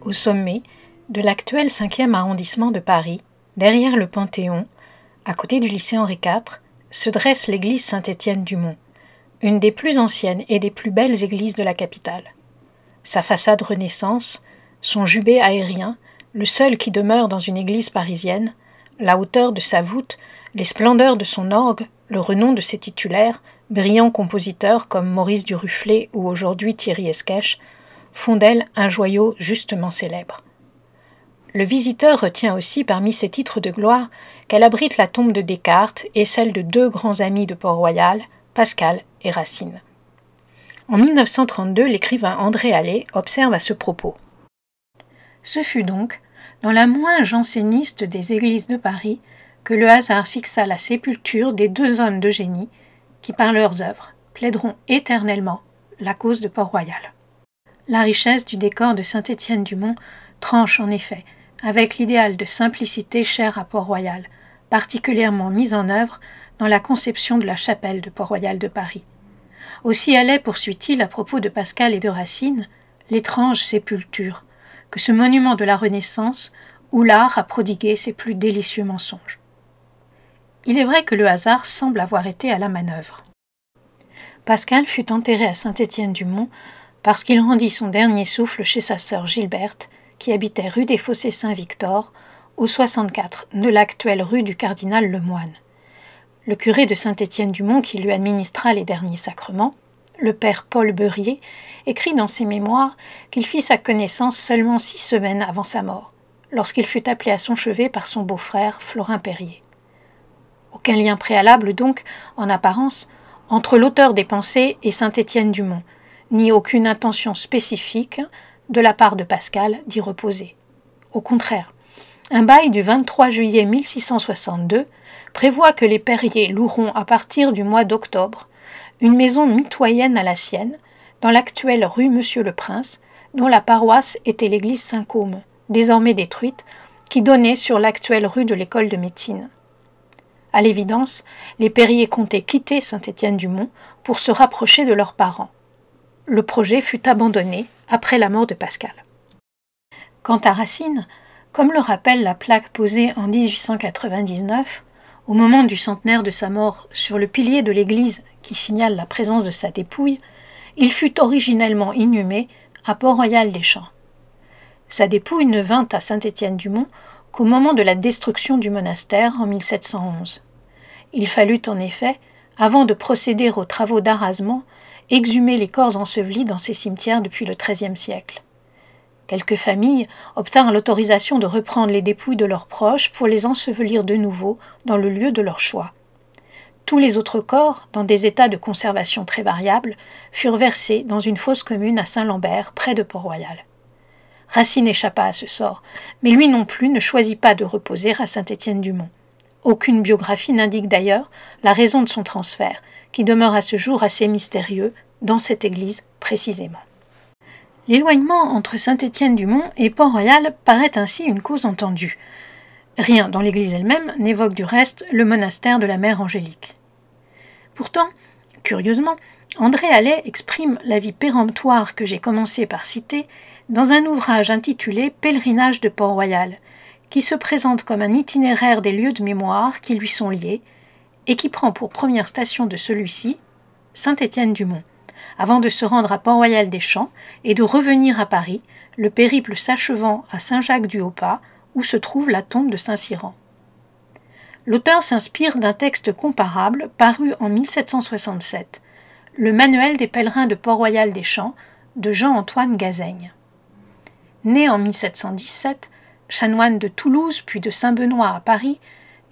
au sommet de l'actuel 5e arrondissement de Paris, derrière le Panthéon, à côté du lycée Henri IV, se dresse l'église Saint-Étienne-du-Mont, une des plus anciennes et des plus belles églises de la capitale. Sa façade Renaissance, son jubé aérien, le seul qui demeure dans une église parisienne, la hauteur de sa voûte, les splendeurs de son orgue, le renom de ses titulaires, brillants compositeurs comme Maurice Duruflé ou aujourd'hui Thierry Esquèche, font d'elle un joyau justement célèbre. Le visiteur retient aussi parmi ses titres de gloire qu'elle abrite la tombe de Descartes et celle de deux grands amis de Port-Royal, Pascal et Racine. En 1932, l'écrivain André Allet observe à ce propos. Ce fut donc dans la moins janséniste des églises de Paris que le hasard fixa la sépulture des deux hommes de génie qui, par leurs œuvres, plaideront éternellement la cause de Port-Royal. La richesse du décor de Saint-Étienne-du-Mont tranche en effet avec l'idéal de simplicité cher à Port-Royal, particulièrement mis en œuvre dans la conception de la chapelle de Port-Royal de Paris. Aussi Allet poursuit-il à propos de Pascal et de Racine l'étrange sépulture que ce monument de la Renaissance où l'art a prodigué ses plus délicieux mensonges. Il est vrai que le hasard semble avoir été à la manœuvre. Pascal fut enterré à Saint-Étienne-du-Mont parce qu'il rendit son dernier souffle chez sa sœur Gilberte, qui habitait rue des Fossés-Saint-Victor, au 64 de l'actuelle rue du Cardinal Lemoine. Le curé de Saint-Étienne-du-Mont qui lui administra les derniers sacrements, le père Paul Beurier, écrit dans ses mémoires qu'il fit sa connaissance seulement 6 semaines avant sa mort, lorsqu'il fut appelé à son chevet par son beau-frère Florin Perrier. Aucun lien préalable donc, en apparence, entre l'auteur des pensées et Saint-Étienne-du-Mont, ni aucune intention spécifique de la part de Pascal d'y reposer. Au contraire, un bail du 23 juillet 1662 prévoit que les Perrier loueront à partir du mois d'octobre une maison mitoyenne à la sienne, dans l'actuelle rue Monsieur-le-Prince, dont la paroisse était l'église Saint-Côme, désormais détruite, qui donnait sur l'actuelle rue de l'école de médecine. À l'évidence, les Perrier comptaient quitter Saint-Étienne-du-Mont pour se rapprocher de leurs parents. Le projet fut abandonné après la mort de Pascal. Quant à Racine, comme le rappelle la plaque posée en 1899, au moment du centenaire de sa mort sur le pilier de l'église qui signale la présence de sa dépouille, il fut originellement inhumé à Port-Royal-des-Champs. Sa dépouille ne vint à Saint-Étienne-du-Mont qu'au moment de la destruction du monastère en 1711. Il fallut en effet, avant de procéder aux travaux d'arasement, exhumer les corps ensevelis dans ces cimetières depuis le XIIIe siècle. Quelques familles obtinrent l'autorisation de reprendre les dépouilles de leurs proches pour les ensevelir de nouveau dans le lieu de leur choix. Tous les autres corps, dans des états de conservation très variables, furent versés dans une fosse commune à Saint-Lambert, près de Port-Royal. Racine échappa à ce sort, mais lui non plus ne choisit pas de reposer à Saint-Étienne-du-Mont. Aucune biographie n'indique d'ailleurs la raison de son transfert, qui demeure à ce jour assez mystérieux, dans cette église précisément. L'éloignement entre Saint-Étienne-du-Mont et Port-Royal paraît ainsi une cause entendue. Rien dans l'église elle-même n'évoque du reste le monastère de la Mère Angélique. Pourtant, curieusement, André Allet exprime l'avis péremptoire que j'ai commencé par citer dans un ouvrage intitulé « Pèlerinage de Port-Royal », qui se présente comme un itinéraire des lieux de mémoire qui lui sont liés et qui prend pour première station de celui-ci Saint-Étienne-du-Mont, avant de se rendre à Port-Royal-des-Champs et de revenir à Paris, le périple s'achevant à Saint-Jacques-du-Haut-Pas, où se trouve la tombe de Saint-Cyran. L'auteur s'inspire d'un texte comparable paru en 1767, le Manuel des pèlerins de Port-Royal-des-Champs de Jean-Antoine Gazaigne. Né en 1717, chanoine de Toulouse puis de Saint-Benoît à Paris,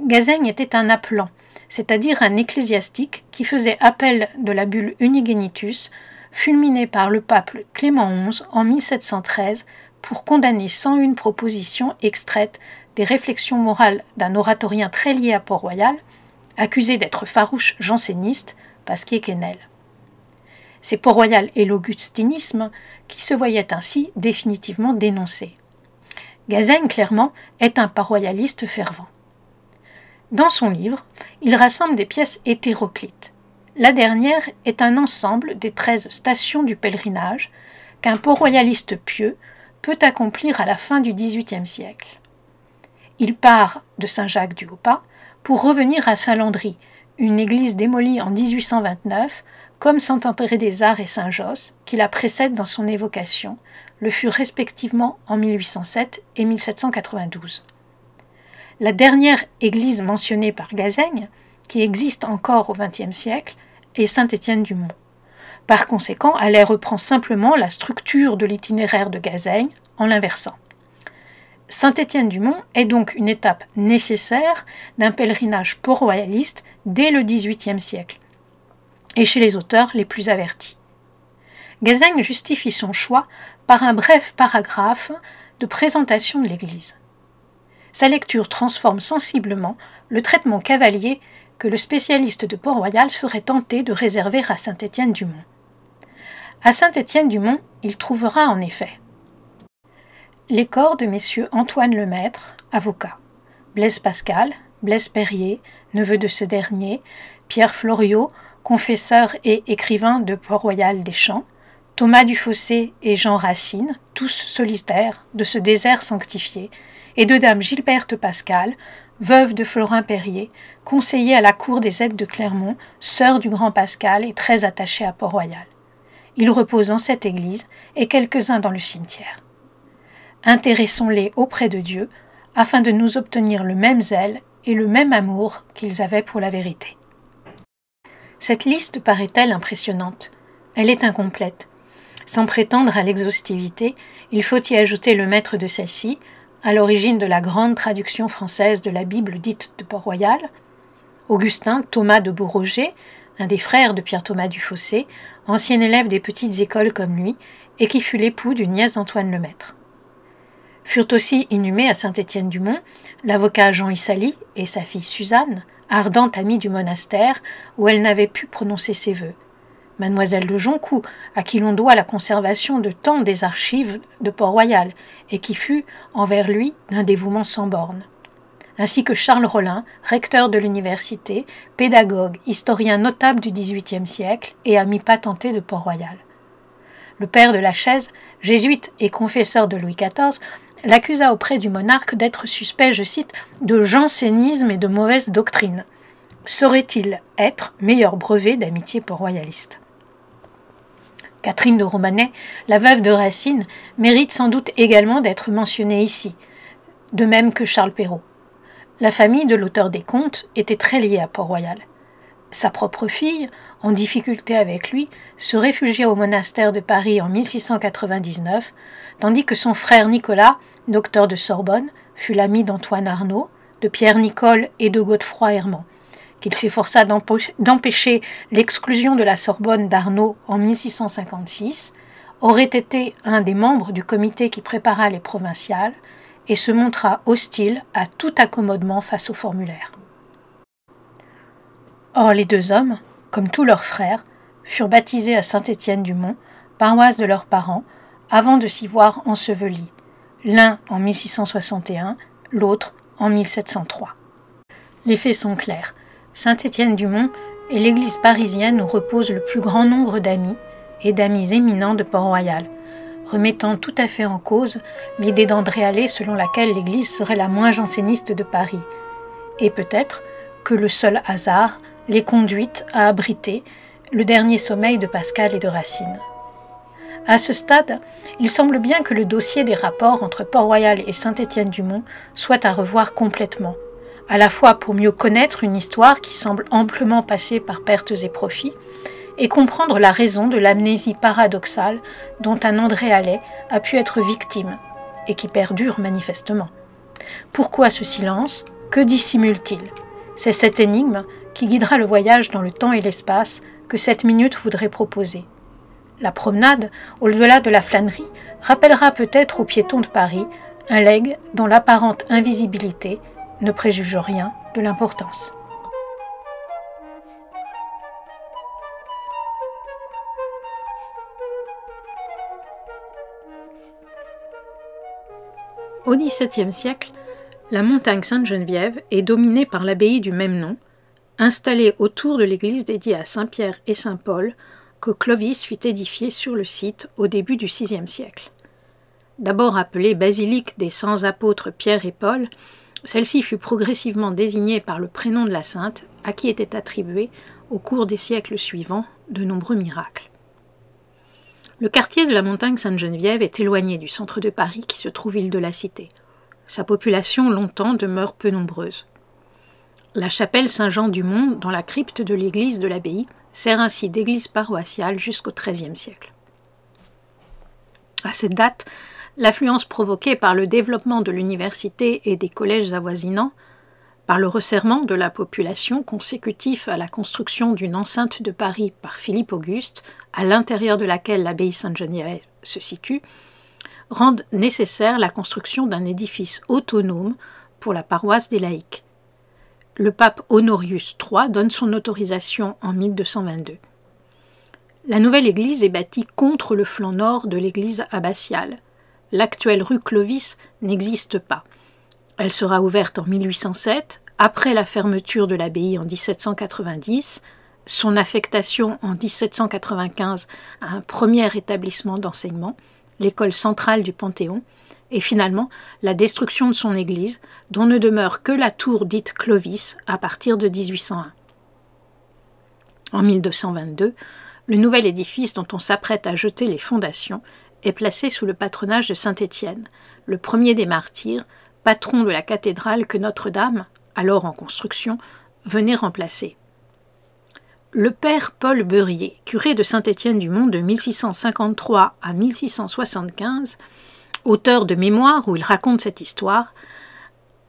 Gazaigne était un appelant, c'est-à-dire un ecclésiastique qui faisait appel de la bulle Unigenitus, fulminée par le pape Clément XI en 1713 pour condamner 101 propositions extraites des réflexions morales d'un oratorien très lié à Port-Royal, accusé d'être farouche janséniste, Pasquier-Quesnel. C'est Port-Royal et l'augustinisme qui se voyaient ainsi définitivement dénoncés. Gazaigne, clairement, est un paroialiste fervent. Dans son livre, il rassemble des pièces hétéroclites. La dernière est un ensemble des 13 stations du pèlerinage qu'un port-royaliste pieux peut accomplir à la fin du XVIIIe siècle. Il part de Saint-Jacques-du-Haut-Pas pour revenir à Saint-Landry, une église démolie en 1829, comme Saint-André-des-Arts et Saint-Josse, qui la précèdent dans son évocation, le furent respectivement en 1807 et 1792. La dernière église mentionnée par Gazaigne, qui existe encore au XXe siècle, est Saint-Étienne-du-Mont. Par conséquent, elle reprend simplement la structure de l'itinéraire de Gazaigne en l'inversant. Saint-Étienne-du-Mont est donc une étape nécessaire d'un pèlerinage port-royaliste dès le XVIIIe siècle, et chez les auteurs les plus avertis. Gazaigne justifie son choix par un bref paragraphe de présentation de l'Église. Sa lecture transforme sensiblement le traitement cavalier que le spécialiste de Port-Royal serait tenté de réserver à Saint-Étienne-du-Mont. À Saint-Étienne-du-Mont, il trouvera en effet les corps de messieurs Antoine Lemaître, avocat, Blaise Pascal, Blaise Perrier, neveu de ce dernier, Pierre Floriot, confesseur et écrivain de Port-Royal des Champs, Thomas Dufossé et Jean Racine, tous solitaires de ce désert sanctifié, et de dame Gilberte Pascal, veuve de Florin Perrier, conseiller à la cour des aides de Clermont, sœur du grand Pascal et très attachée à Port-Royal. Ils reposent dans cette église et quelques-uns dans le cimetière. Intéressons-les auprès de Dieu, afin de nous obtenir le même zèle et le même amour qu'ils avaient pour la vérité. Cette liste paraît-elle impressionnante? Elle est incomplète. Sans prétendre à l'exhaustivité, il faut y ajouter le maître de celle-ci, à l'origine de la grande traduction française de la Bible dite de Port-Royal, Augustin Thomas de Beauroger, un des frères de Pierre-Thomas Dufossé, ancien élève des petites écoles comme lui, et qui fut l'époux d'une nièce d'Antoine Lemaître. Furent aussi inhumés à Saint-Étienne-du-Mont l'avocat Jean Issali et sa fille Suzanne, ardente amie du monastère où elle n'avait pu prononcer ses vœux, Mademoiselle de Joncoux, à qui l'on doit la conservation de tant des archives de Port-Royal, et qui fut, envers lui, d'un dévouement sans bornes, ainsi que Charles Rollin, recteur de l'université, pédagogue, historien notable du XVIIIe siècle et ami patenté de Port-Royal. Le père de Lachaise, jésuite et confesseur de Louis XIV, l'accusa auprès du monarque d'être suspect, je cite, de jansénisme et de mauvaise doctrine. Saurait-il être meilleur brevet d'amitié port-royaliste? Catherine de Romanet, la veuve de Racine, mérite sans doute également d'être mentionnée ici, de même que Charles Perrault. La famille de l'auteur des contes était très liée à Port-Royal. Sa propre fille, en difficulté avec lui, se réfugia au monastère de Paris en 1699, tandis que son frère Nicolas, docteur de Sorbonne, fut l'ami d'Antoine Arnauld, de Pierre-Nicole et de Godefroy Herman, qu'il s'efforça d'empêcher l'exclusion de la Sorbonne d'Arnauld en 1656, aurait été un des membres du comité qui prépara les provinciales et se montra hostile à tout accommodement face au formulaire. Or les deux hommes, comme tous leurs frères, furent baptisés à Saint-Étienne-du-Mont, paroisse de leurs parents, avant de s'y voir ensevelis, l'un en 1661, l'autre en 1703. Les faits sont clairs. Saint-Étienne-du-Mont est l'église parisienne où repose le plus grand nombre d'amis, et d'amis éminents de Port-Royal, remettant tout à fait en cause l'idée d'André Hallé selon laquelle l'église serait la moins janséniste de Paris, et peut-être que le seul hasard les conduit à abriter le dernier sommeil de Pascal et de Racine. À ce stade, il semble bien que le dossier des rapports entre Port-Royal et Saint-Étienne-du-Mont soit à revoir complètement, à la fois pour mieux connaître une histoire qui semble amplement passer par pertes et profits, et comprendre la raison de l'amnésie paradoxale dont un André Hallé a pu être victime, et qui perdure manifestement. Pourquoi ce silence? Que dissimule-t-il? C'est cette énigme qui guidera le voyage dans le temps et l'espace que cette minute voudrait proposer. La promenade, au-delà de la flânerie, rappellera peut-être aux piétons de Paris un legs dont l'apparente invisibilité ne préjuge rien de l'importance. Au XVIIe siècle, la montagne Sainte-Geneviève est dominée par l'abbaye du même nom, installée autour de l'église dédiée à Saint-Pierre et Saint-Paul que Clovis fit édifier sur le site au début du VIe siècle. D'abord appelée basilique des saints apôtres Pierre et Paul, celle-ci fut progressivement désignée par le prénom de la sainte, à qui étaient attribués, au cours des siècles suivants, de nombreux miracles. Le quartier de la montagne Sainte-Geneviève est éloigné du centre de Paris qui se trouve île de la Cité. Sa population longtemps demeure peu nombreuse. La chapelle Saint-Jean-du-Mont, dans la crypte de l'église de l'abbaye, sert ainsi d'église paroissiale jusqu'au XIIIe siècle. À cette date, l'affluence provoquée par le développement de l'université et des collèges avoisinants, par le resserrement de la population consécutif à la construction d'une enceinte de Paris par Philippe Auguste, à l'intérieur de laquelle l'abbaye Sainte-Geneviève se situe, rendent nécessaire la construction d'un édifice autonome pour la paroisse des laïcs. Le pape Honorius III donne son autorisation en 1222. La nouvelle église est bâtie contre le flanc nord de l'église abbatiale. L'actuelle rue Clovis n'existe pas. Elle sera ouverte en 1807, après la fermeture de l'abbaye en 1790, son affectation en 1795 à un premier établissement d'enseignement, l'école centrale du Panthéon, et finalement la destruction de son église, dont ne demeure que la tour dite Clovis à partir de 1801. En 1222, le nouvel édifice dont on s'apprête à jeter les fondations est placé sous le patronage de saint Étienne, le premier des martyrs, patron de la cathédrale que Notre-Dame, alors en construction, venait remplacer. Le père Paul Beurier, curé de Saint-Étienne-du-Mont de 1653 à 1675, auteur de mémoires où il raconte cette histoire,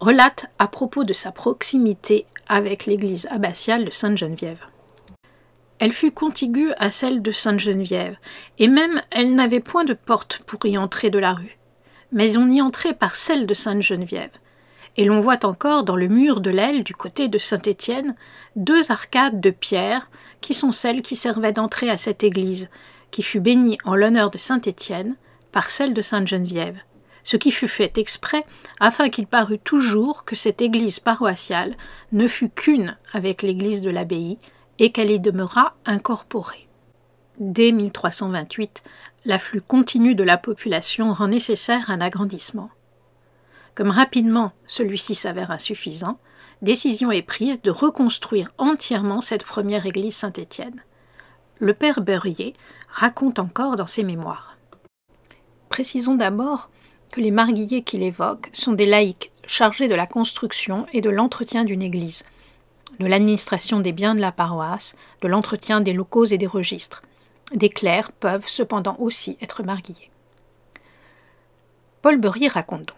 relate à propos de sa proximité avec l'église abbatiale de Sainte-Geneviève. Elle fut contiguë à celle de Sainte-Geneviève, et même elle n'avait point de porte pour y entrer de la rue. Mais on y entrait par celle de Sainte-Geneviève, et l'on voit encore dans le mur de l'aile du côté de Saint-Étienne 2 arcades de pierre qui sont celles qui servaient d'entrée à cette église, qui fut bénie en l'honneur de Saint-Étienne par celle de Sainte-Geneviève, ce qui fut fait exprès afin qu'il parût toujours que cette église paroissiale ne fut qu'une avec l'église de l'abbaye et qu'elle y demeura incorporée. Dès 1328, l'afflux continu de la population rend nécessaire un agrandissement. Comme rapidement celui-ci s'avère insuffisant, décision est prise de reconstruire entièrement cette première église Saint-Étienne. Le père Beurier raconte encore dans ses mémoires. Précisons d'abord que les marguilliers qu'il évoque sont des laïcs chargés de la construction et de l'entretien d'une église, de l'administration des biens de la paroisse, de l'entretien des locaux et des registres. Des clercs peuvent cependant aussi être marguillés. Paul Beurier raconte donc.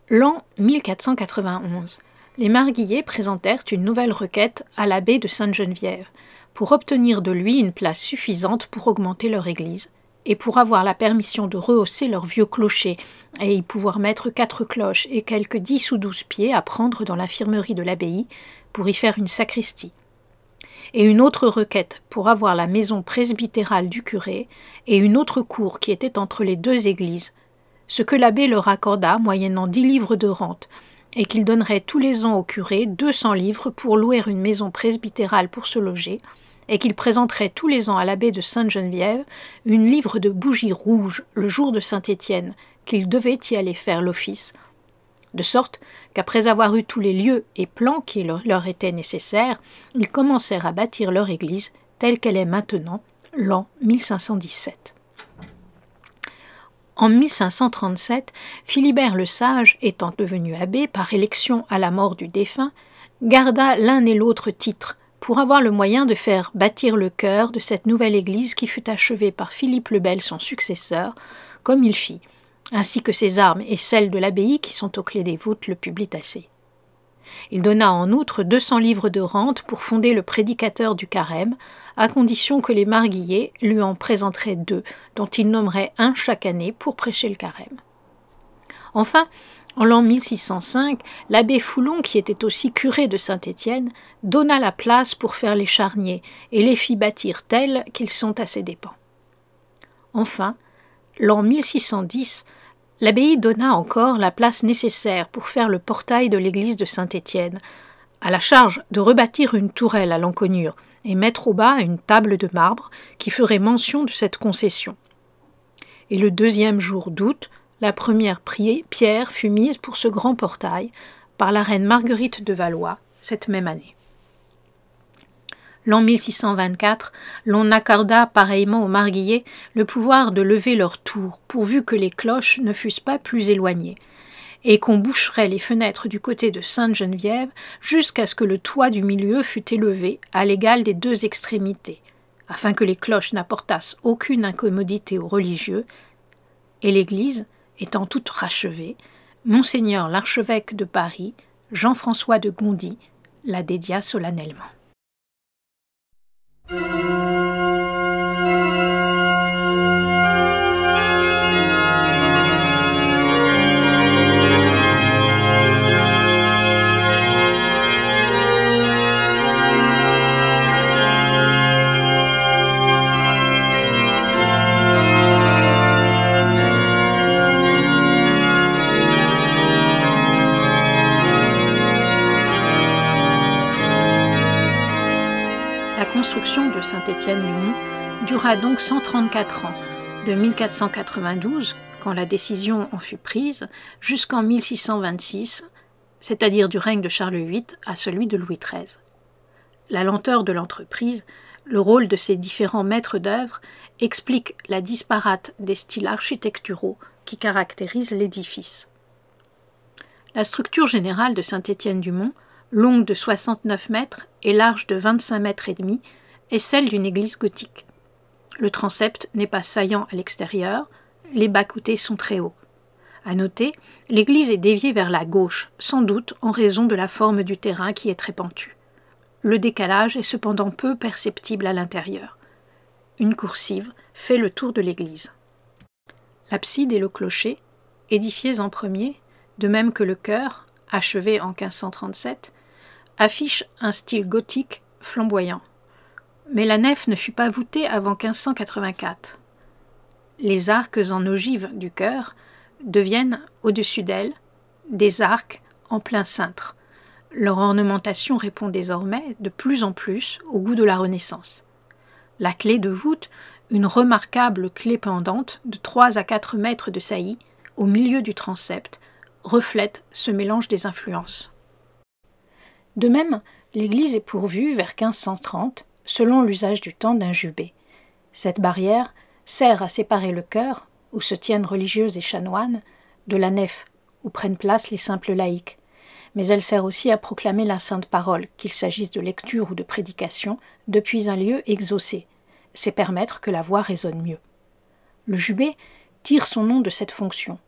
L'an 1491, les marguilliers présentèrent une nouvelle requête à l'abbé de Sainte-Geneviève pour obtenir de lui une place suffisante pour augmenter leur église et pour avoir la permission de rehausser leur vieux clocher et y pouvoir mettre 4 cloches et quelques 10 ou 12 pieds à prendre dans l'infirmerie de l'abbaye pour y faire une sacristie. Et une autre requête pour avoir la maison presbytérale du curé et une autre cour qui était entre les 2 églises, ce que l'abbé leur accorda moyennant 10 livres de rente, et qu'il donnerait tous les ans au curé 200 livres pour louer une maison presbytérale pour se loger, et qu'il présenterait tous les ans à l'abbé de Sainte-Geneviève une livre de bougies rouges le jour de Saint-Étienne, qu'il devait y aller faire l'office, de sorte qu'après avoir eu tous les lieux et plans qui leur étaient nécessaires, ils commencèrent à bâtir leur église telle qu'elle est maintenant, l'an 1517. En 1537, Philibert le Sage, étant devenu abbé par élection à la mort du défunt, garda l'un et l'autre titre pour avoir le moyen de faire bâtir le chœur de cette nouvelle église qui fut achevée par Philippe le Bel, son successeur, comme il fit, ainsi que ses armes et celles de l'abbaye qui sont aux clés des voûtes le Publitassé. Il donna en outre 200 livres de rente pour fonder le prédicateur du carême, à condition que les marguilliers lui en présenteraient 2, dont il nommerait un chaque année pour prêcher le carême. Enfin, en l'an 1605, l'abbé Foulon, qui était aussi curé de Saint-Étienne, donna la place pour faire les charniers et les fit bâtir tels qu'ils sont à ses dépens. Enfin, l'an 1610, l'abbaye donna encore la place nécessaire pour faire le portail de l'église de Saint-Étienne, à la charge de rebâtir une tourelle à l'encoignure et mettre au bas une table de marbre qui ferait mention de cette concession. Et le 2e jour d'août, la première pierre fut mise pour ce grand portail par la reine Marguerite de Valois cette même année. L'an 1624, l'on accorda pareillement aux Marguillais le pouvoir de lever leurs tours, pourvu que les cloches ne fussent pas plus éloignées, et qu'on boucherait les fenêtres du côté de Sainte-Geneviève jusqu'à ce que le toit du milieu fût élevé à l'égal des deux extrémités, afin que les cloches n'apportassent aucune incommodité aux religieux, et l'église, étant toute rachevée, Monseigneur l'archevêque de Paris, Jean-François de Gondi, la dédia solennellement. La construction de Saint-Étienne-du-Mont dura donc 134 ans, de 1492, quand la décision en fut prise, jusqu'en 1626, c'est-à-dire du règne de Charles VIII à celui de Louis XIII. La lenteur de l'entreprise, le rôle de ses différents maîtres d'œuvre explique la disparate des styles architecturaux qui caractérisent l'édifice. La structure générale de Saint-Étienne-du-Mont, longue de 69 mètres et large de 25 mètres et demi, est celle d'une église gothique. Le transept n'est pas saillant à l'extérieur, les bas-côtés sont très hauts. À noter, l'église est déviée vers la gauche, sans doute en raison de la forme du terrain qui est très pentu. Le décalage est cependant peu perceptible à l'intérieur. Une coursive fait le tour de l'église. L'abside et le clocher, édifiés en premier, de même que le chœur, achevé en 1537, affichent un style gothique flamboyant. Mais la nef ne fut pas voûtée avant 1584. Les arcs en ogive du chœur deviennent, au-dessus d'elle, des arcs en plein cintre. Leur ornementation répond désormais de plus en plus au goût de la Renaissance. La clé de voûte, une remarquable clé pendante de 3 à 4 mètres de saillie, au milieu du transept, reflète ce mélange des influences. De même, l'église est pourvue, vers 1530, selon l'usage du temps, d'un jubé. Cette barrière sert à séparer le chœur, où se tiennent religieuses et chanoines, de la nef, où prennent place les simples laïcs. Mais elle sert aussi à proclamer la sainte parole, qu'il s'agisse de lecture ou de prédication, depuis un lieu exaucé. C'est permettre que la voix résonne mieux. Le jubé tire son nom de cette fonction.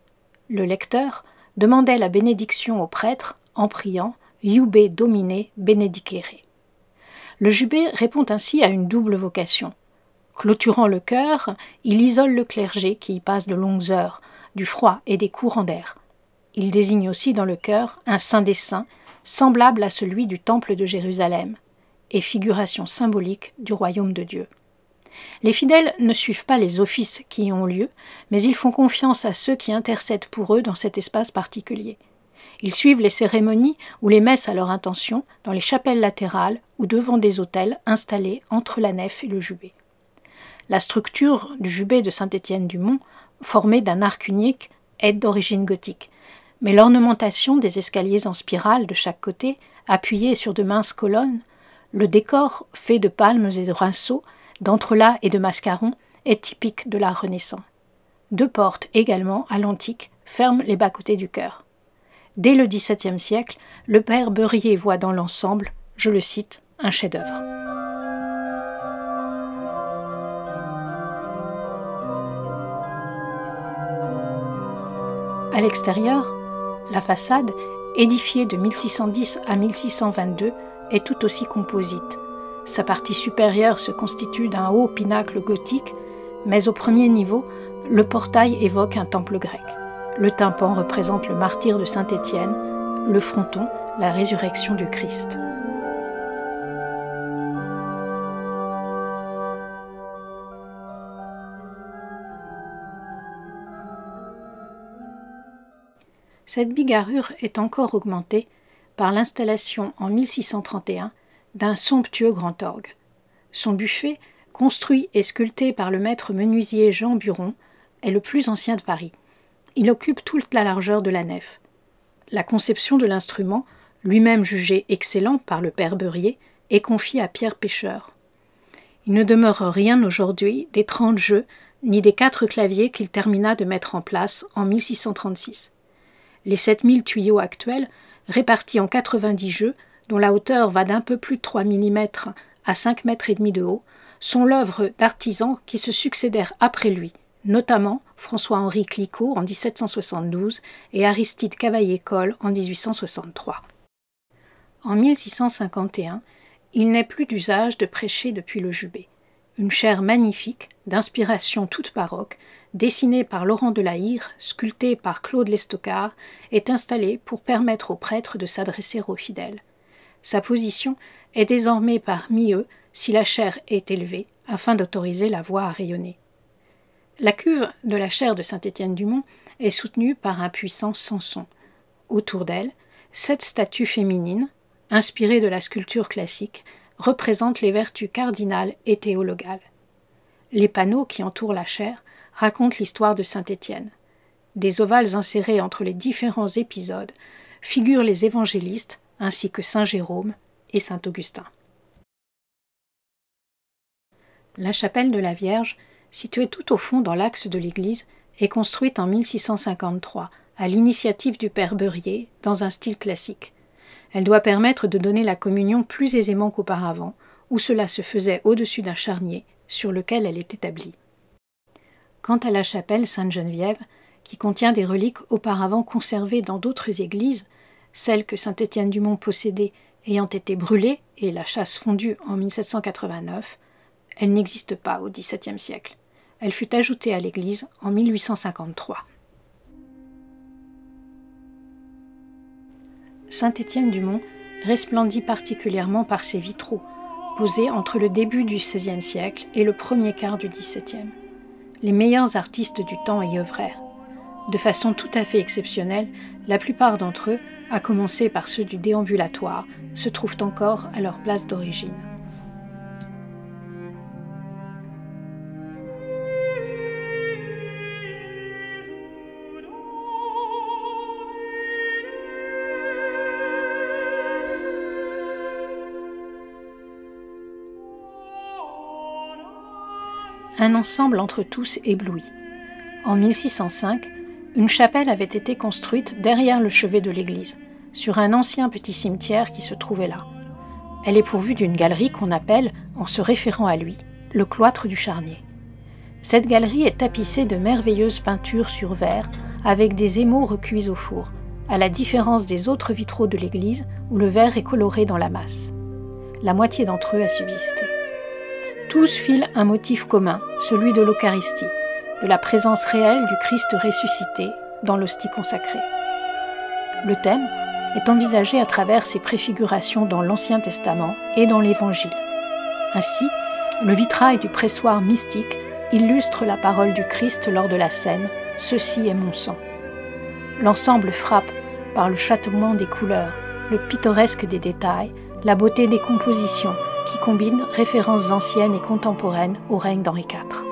Le lecteur demandait la bénédiction au prêtre en priant « Iube Domine benedicere ». Le jubé répond ainsi à une double vocation. Clôturant le chœur, il isole le clergé qui y passe de longues heures, du froid et des courants d'air. Il désigne aussi dans le chœur un saint des saints, semblable à celui du temple de Jérusalem, et figuration symbolique du royaume de Dieu. Les fidèles ne suivent pas les offices qui y ont lieu, mais ils font confiance à ceux qui intercèdent pour eux dans cet espace particulier. Ils suivent les cérémonies ou les messes à leur intention dans les chapelles latérales ou devant des autels installés entre la nef et le jubé. La structure du jubé de Saint-Étienne-du-Mont, formée d'un arc unique, est d'origine gothique, mais l'ornementation des escaliers en spirale de chaque côté, appuyés sur de minces colonnes, le décor fait de palmes et de rinceaux, d'entrelacs et de mascarons, est typique de l'art renaissant. 2 portes également, à l'antique, ferment les bas-côtés du chœur. Dès le XVIIe siècle, le père Beurier voit dans l'ensemble, je le cite, un chef-d'œuvre. À l'extérieur, la façade, édifiée de 1610 à 1622, est tout aussi composite. Sa partie supérieure se constitue d'un haut pinacle gothique, mais au premier niveau, le portail évoque un temple grec. Le tympan représente le martyre de Saint-Étienne, le fronton, la résurrection du Christ. Cette bigarrure est encore augmentée par l'installation en 1631 d'un somptueux grand orgue. Son buffet, construit et sculpté par le maître menuisier Jean Buron, est le plus ancien de Paris. Il occupe toute la largeur de la nef. La conception de l'instrument, lui-même jugé excellent par le père Beurier, est confiée à Pierre Pêcheur. Il ne demeure rien aujourd'hui des 30 jeux ni des 4 claviers qu'il termina de mettre en place en 1636. Les 7000 tuyaux actuels, répartis en 90 jeux, dont la hauteur va d'un peu plus de 3 mm à 5 mètres et demi de haut, sont l'œuvre d'artisans qui se succédèrent après lui, notamment François-Henri Clicquot en 1772 et Aristide Cavaillé-Coll en 1863. En 1651, il n'est plus d'usage de prêcher depuis le jubé. Une chaire magnifique, d'inspiration toute baroque, dessinée par Laurent de la Hire, sculptée par Claude Lestocard, est installée pour permettre aux prêtres de s'adresser aux fidèles. Sa position est désormais parmi eux si la chaire est élevée, afin d'autoriser la voix à rayonner. La cuve de la chaire de Saint-Étienne-du-Mont est soutenue par un puissant Samson. Autour d'elle, 7 statues féminines, inspirées de la sculpture classique, représentent les vertus cardinales et théologales. Les panneaux qui entourent la chaire racontent l'histoire de Saint-Étienne. Des ovales insérés entre les différents épisodes figurent les évangélistes ainsi que saint Jérôme et saint Augustin. La chapelle de la Vierge, située tout au fond dans l'axe de l'église, est construite en 1653 à l'initiative du père Beurier dans un style classique. Elle doit permettre de donner la communion plus aisément qu'auparavant, où cela se faisait au-dessus d'un charnier sur lequel elle est établie. Quant à la chapelle Sainte-Geneviève, qui contient des reliques auparavant conservées dans d'autres églises, celle que Saint-Étienne-du-Mont possédait ayant été brûlée et la châsse fondue en 1789, elle n'existe pas au XVIIe siècle. Elle fut ajoutée à l'église en 1853. Saint-Étienne-du-Mont resplendit particulièrement par ses vitraux, posés entre le début du XVIe siècle et le premier quart du XVIIe. Les meilleurs artistes du temps y œuvrèrent. De façon tout à fait exceptionnelle, la plupart d'entre eux, à commencer par ceux du déambulatoire, se trouvent encore à leur place d'origine. Un ensemble entre tous ébloui. En 1605, une chapelle avait été construite derrière le chevet de l'église, sur un ancien petit cimetière qui se trouvait là. Elle est pourvue d'une galerie qu'on appelle, en se référant à lui, le cloître du Charnier. Cette galerie est tapissée de merveilleuses peintures sur verre, avec des émaux recuits au four, à la différence des autres vitraux de l'église où le verre est coloré dans la masse. La moitié d'entre eux a subsisté. Tous filent un motif commun, celui de l'Eucharistie, de la présence réelle du Christ ressuscité dans l'hostie consacrée. Le thème est envisagé à travers ses préfigurations dans l'Ancien Testament et dans l'Évangile. Ainsi, le vitrail du pressoir mystique illustre la parole du Christ lors de la scène « Ceci est mon sang ». L'ensemble frappe par le chatoiement des couleurs, le pittoresque des détails, la beauté des compositions, qui combine références anciennes et contemporaines au règne d'Henri IV.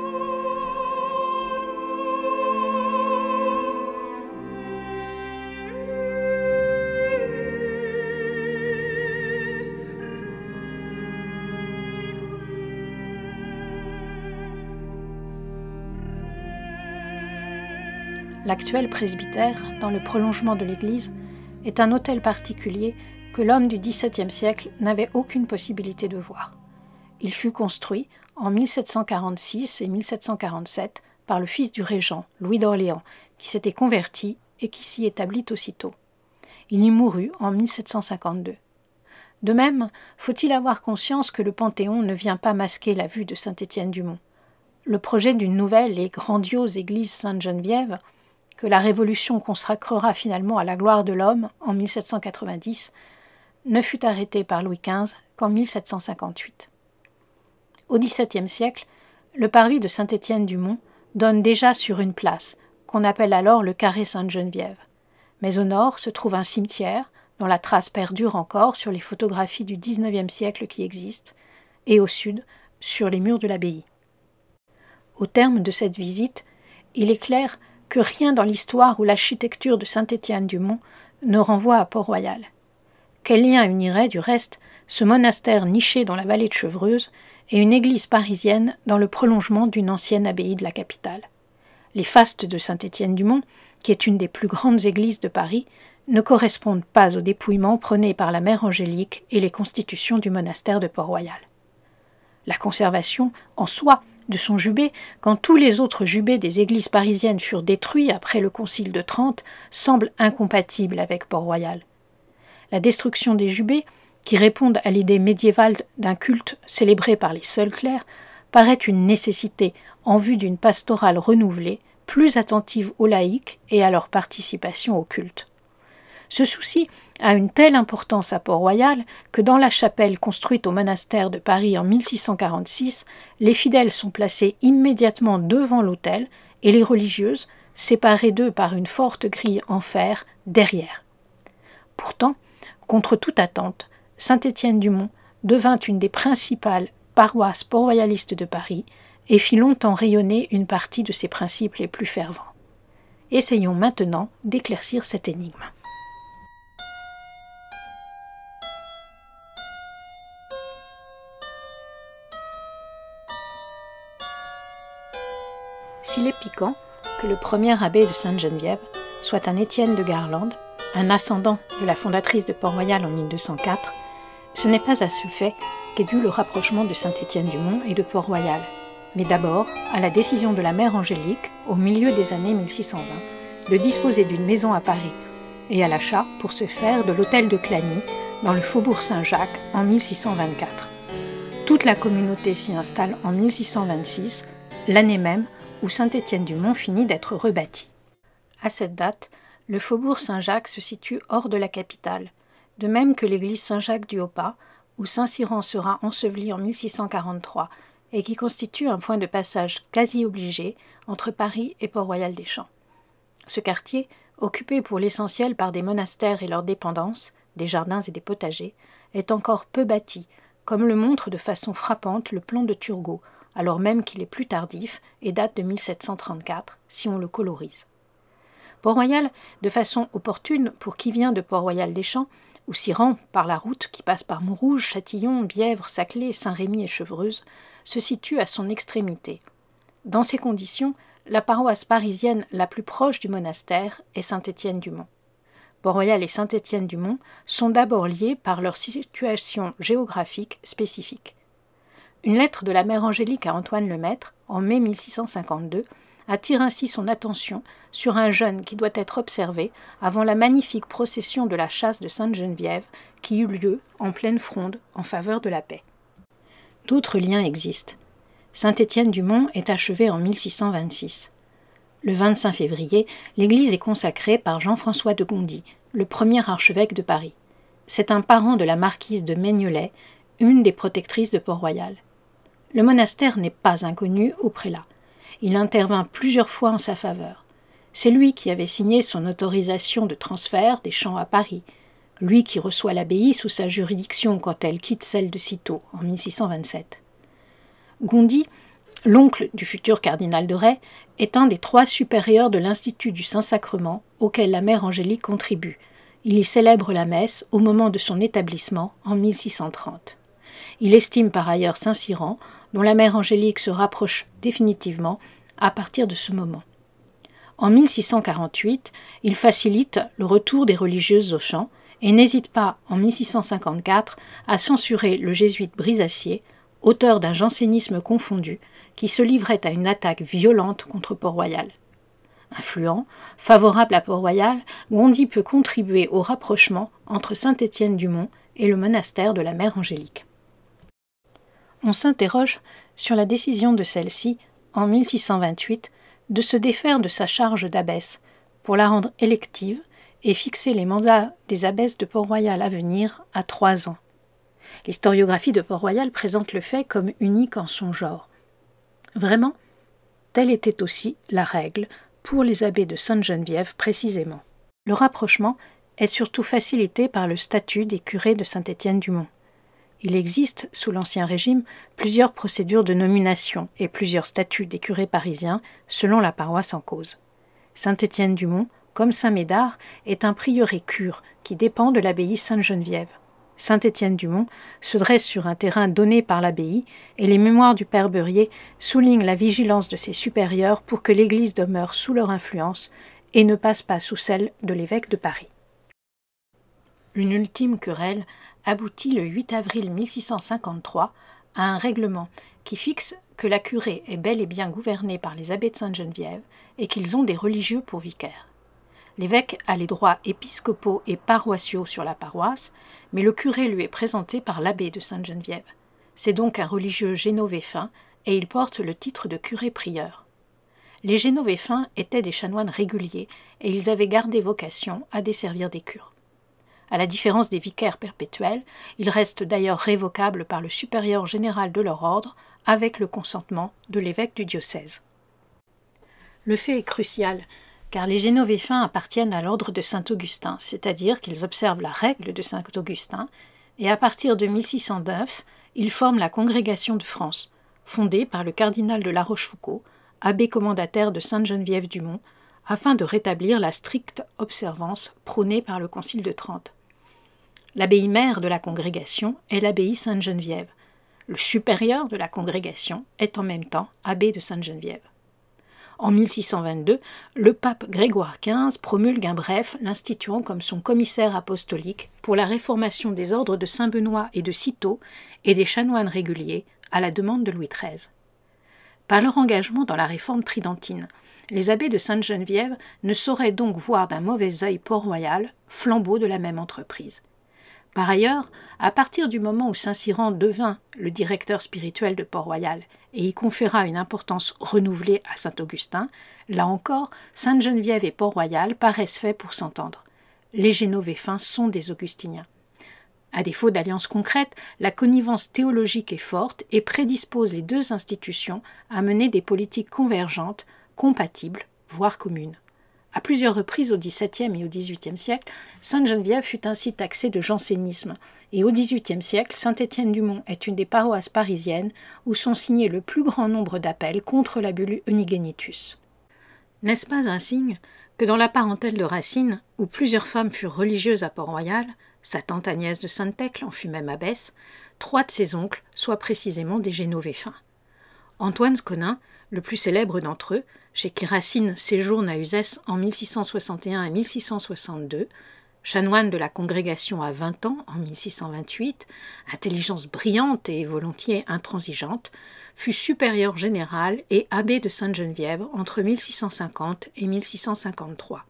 L'actuel presbytère, dans le prolongement de l'église, est un autel particulier que l'homme du XVIIe siècle n'avait aucune possibilité de voir. Il fut construit en 1746 et 1747 par le fils du régent, Louis d'Orléans, qui s'était converti et qui s'y établit aussitôt. Il y mourut en 1752. De même, faut-il avoir conscience que le Panthéon ne vient pas masquer la vue de Saint-Étienne-du-Mont. Le projet d'une nouvelle et grandiose église Sainte-Geneviève, que la Révolution consacrera finalement à la gloire de l'homme en 1790, ne fut arrêté par Louis XV qu'en 1758. Au XVIIe siècle, le parvis de Saint-Étienne-du-Mont donne déjà sur une place, qu'on appelle alors le carré Sainte-Geneviève. Mais au nord se trouve un cimetière, dont la trace perdure encore sur les photographies du XIXe siècle qui existent, et au sud, sur les murs de l'abbaye. Au terme de cette visite, il est clair que rien dans l'histoire ou l'architecture de Saint-Étienne-du-Mont ne renvoie à Port-Royal. Quel lien unirait, du reste, ce monastère niché dans la vallée de Chevreuse et une église parisienne dans le prolongement d'une ancienne abbaye de la capitale? Les fastes de Saint-Étienne-du-Mont, qui est une des plus grandes églises de Paris, ne correspondent pas au dépouillement prôné par la mère Angélique et les constitutions du monastère de Port-Royal. La conservation, en soi, de son jubé, quand tous les autres jubés des églises parisiennes furent détruits après le Concile de Trente, semble incompatible avec Port-Royal. La destruction des jubés, qui répondent à l'idée médiévale d'un culte célébré par les seuls clercs, paraît une nécessité en vue d'une pastorale renouvelée, plus attentive aux laïcs et à leur participation au culte. Ce souci a une telle importance à Port-Royal que dans la chapelle construite au monastère de Paris en 1646, les fidèles sont placés immédiatement devant l'autel et les religieuses, séparées d'eux par une forte grille en fer, derrière. Pourtant, contre toute attente, Saint-Étienne-du-Mont devint une des principales paroisses port-royalistes de Paris et fit longtemps rayonner une partie de ses principes les plus fervents. Essayons maintenant d'éclaircir cette énigme. S'il est piquant que le premier abbé de Sainte-Geneviève soit un Étienne de Garlande, un ascendant de la fondatrice de Port-Royal en 1204, ce n'est pas à ce fait qu'est dû le rapprochement de Saint-Étienne-du-Mont et de Port-Royal, mais d'abord à la décision de la mère Angélique, au milieu des années 1620, de disposer d'une maison à Paris, et à l'achat, pour ce faire, de l'hôtel de Clagny, dans le faubourg Saint-Jacques, en 1624. Toute la communauté s'y installe en 1626, l'année même où Saint-Étienne-du-Mont finit d'être rebâti. À cette date, le faubourg Saint-Jacques se situe hors de la capitale, de même que l'église Saint-Jacques du Haut-Pas, où Saint-Cyran sera enseveli en 1643 et qui constitue un point de passage quasi obligé entre Paris et Port-Royal-des-Champs. Ce quartier, occupé pour l'essentiel par des monastères et leurs dépendances, des jardins et des potagers, est encore peu bâti, comme le montre de façon frappante le plan de Turgot, alors même qu'il est plus tardif et date de 1734, si on le colorise. Port-Royal, de façon opportune pour qui vient de Port-Royal-des-Champs, ou s'y rend par la route qui passe par Montrouge, Châtillon, Bièvre, Saclay, Saint-Rémy et Chevreuse, se situe à son extrémité. Dans ces conditions, la paroisse parisienne la plus proche du monastère est Saint-Étienne-du-Mont. Port-Royal et Saint-Étienne-du-Mont sont d'abord liés par leur situation géographique spécifique. Une lettre de la mère Angélique à Antoine Lemaître, en mai 1652, attire ainsi son attention sur un jeûne qui doit être observé avant la magnifique procession de la chasse de Sainte-Geneviève qui eut lieu en pleine fronde en faveur de la paix. D'autres liens existent. Saint-Étienne-du-Mont est achevé en 1626. Le 25 février, l'église est consacrée par Jean-François de Gondi, le premier archevêque de Paris. C'est un parent de la marquise de Maignelet, une des protectrices de Port-Royal. Le monastère n'est pas inconnu au prélat. Il intervint plusieurs fois en sa faveur. C'est lui qui avait signé son autorisation de transfert des champs à Paris, lui qui reçoit l'abbaye sous sa juridiction quand elle quitte celle de Cîteaux en 1627. Gondi, l'oncle du futur cardinal de Rais, est un des 3 supérieurs de l'Institut du Saint-Sacrement auquel la mère Angélique contribue. Il y célèbre la messe au moment de son établissement en 1630. Il estime par ailleurs Saint-Cyran, dont la mère Angélique se rapproche définitivement à partir de ce moment. En 1648, il facilite le retour des religieuses aux champs et n'hésite pas, en 1654, à censurer le jésuite Brisacier, auteur d'un jansénisme confondu, qui se livrait à une attaque violente contre Port-Royal. Influent, favorable à Port-Royal, Gondi peut contribuer au rapprochement entre Saint-Étienne-du-Mont et le monastère de la mère Angélique. On s'interroge sur la décision de celle-ci, en 1628, de se défaire de sa charge d'abbesse pour la rendre élective et fixer les mandats des abbesses de Port-Royal à venir à 3 ans. L'historiographie de Port-Royal présente le fait comme unique en son genre. Vraiment, telle était aussi la règle pour les abbés de Sainte-Geneviève précisément. Le rapprochement est surtout facilité par le statut des curés de Saint-Étienne-du-Mont. Il existe, sous l'Ancien Régime, plusieurs procédures de nomination et plusieurs statuts des curés parisiens, selon la paroisse en cause. Saint-Étienne-du-Mont, comme Saint-Médard, est un prieuré cure qui dépend de l'abbaye Sainte-Geneviève. Saint-Étienne-du-Mont se dresse sur un terrain donné par l'abbaye et les mémoires du père Beurier soulignent la vigilance de ses supérieurs pour que l'Église demeure sous leur influence et ne passe pas sous celle de l'évêque de Paris. Une ultime querelle aboutit le 8 avril 1653 à un règlement qui fixe que la curée est bel et bien gouvernée par les abbés de Sainte-Geneviève et qu'ils ont des religieux pour vicaires. L'évêque a les droits épiscopaux et paroissiaux sur la paroisse, mais le curé lui est présenté par l'abbé de Sainte-Geneviève. C'est donc un religieux génovéfin et il porte le titre de curé-prieur. Les génovéfins étaient des chanoines réguliers et ils avaient gardé vocation à desservir des cures. À la différence des vicaires perpétuels, ils restent d'ailleurs révocables par le supérieur général de leur ordre avec le consentement de l'évêque du diocèse. Le fait est crucial, car les génovéfins appartiennent à l'ordre de Saint-Augustin, c'est-à-dire qu'ils observent la règle de Saint-Augustin, et à partir de 1609, ils forment la Congrégation de France, fondée par le cardinal de La Rochefoucauld, abbé commendataire de Sainte-Geneviève-du-Mont, afin de rétablir la stricte observance prônée par le Concile de Trente. L'abbaye mère de la congrégation est l'abbaye Sainte-Geneviève. Le supérieur de la congrégation est en même temps abbé de Sainte-Geneviève. En 1622, le pape Grégoire XV promulgue un bref l'instituant comme son commissaire apostolique pour la réformation des ordres de Saint-Benoît et de Cîteaux et des chanoines réguliers à la demande de Louis XIII. Par leur engagement dans la réforme tridentine, les abbés de Sainte-Geneviève ne sauraient donc voir d'un mauvais œil Port-Royal, flambeau de la même entreprise. Par ailleurs, à partir du moment où Saint-Cyran devint le directeur spirituel de Port-Royal et y conféra une importance renouvelée à Saint-Augustin, là encore, Sainte-Geneviève et Port-Royal paraissent faits pour s'entendre. Les génovéfins sont des augustiniens. À défaut d'alliance concrète, la connivence théologique est forte et prédispose les deux institutions à mener des politiques convergentes, compatibles, voire communes. À plusieurs reprises au XVIIe et au XVIIIe siècle, Sainte-Geneviève fut ainsi taxée de jansénisme, et au XVIIIe siècle, Saint-Étienne-du-Mont est une des paroisses parisiennes où sont signés le plus grand nombre d'appels contre la bulle Unigenitus. N'est-ce pas un signe que dans la parentèle de Racine, où plusieurs femmes furent religieuses à Port-Royal, sa tante Agnès de Sainte-Thècle en fut même abbesse, 3 de ses oncles soient précisément des génovéfins. Antoine Sconin, le plus célèbre d'entre eux, chez qui Racine séjourne à Uzès en 1661 et 1662, chanoine de la congrégation à 20 ans en 1628, intelligence brillante et volontiers intransigeante, fut supérieur général et abbé de Sainte-Geneviève entre 1650 et 1653.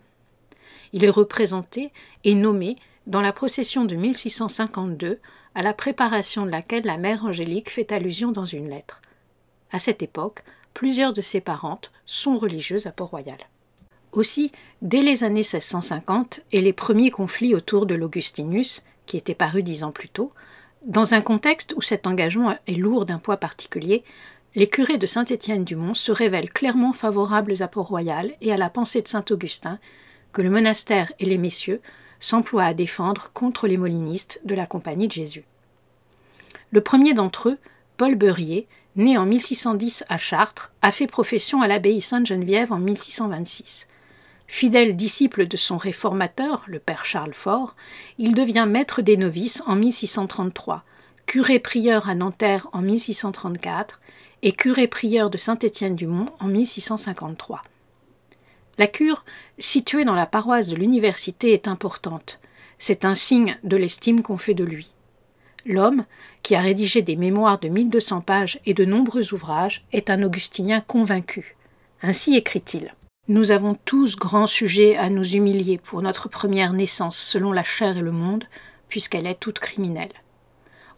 Il est représenté et nommé dans la procession de 1652, à la préparation de laquelle la mère Angélique fait allusion dans une lettre. À cette époque, plusieurs de ses parentes sont religieuses à Port-Royal. Aussi, dès les années 1650 et les premiers conflits autour de l'Augustinus, qui était paru 10 ans plus tôt, dans un contexte où cet engagement est lourd d'un poids particulier, les curés de Saint-Étienne-du-Mont se révèlent clairement favorables à Port-Royal et à la pensée de Saint-Augustin, que le monastère et les messieurs s'emploient à défendre contre les molinistes de la Compagnie de Jésus. Le premier d'entre eux, Paul Beurier, né en 1610 à Chartres, a fait profession à l'abbaye Sainte-Geneviève en 1626. Fidèle disciple de son réformateur, le père Charles Fort, il devient maître des novices en 1633, curé-prieur à Nanterre en 1634 et curé-prieur de Saint-Étienne-du-Mont en 1653. La cure, située dans la paroisse de l'université, est importante. C'est un signe de l'estime qu'on fait de lui. L'homme, qui a rédigé des mémoires de 1200 pages et de nombreux ouvrages, est un augustinien convaincu. Ainsi écrit-il : « Nous avons tous grand sujet à nous humilier pour notre première naissance selon la chair et le monde, puisqu'elle est toute criminelle. »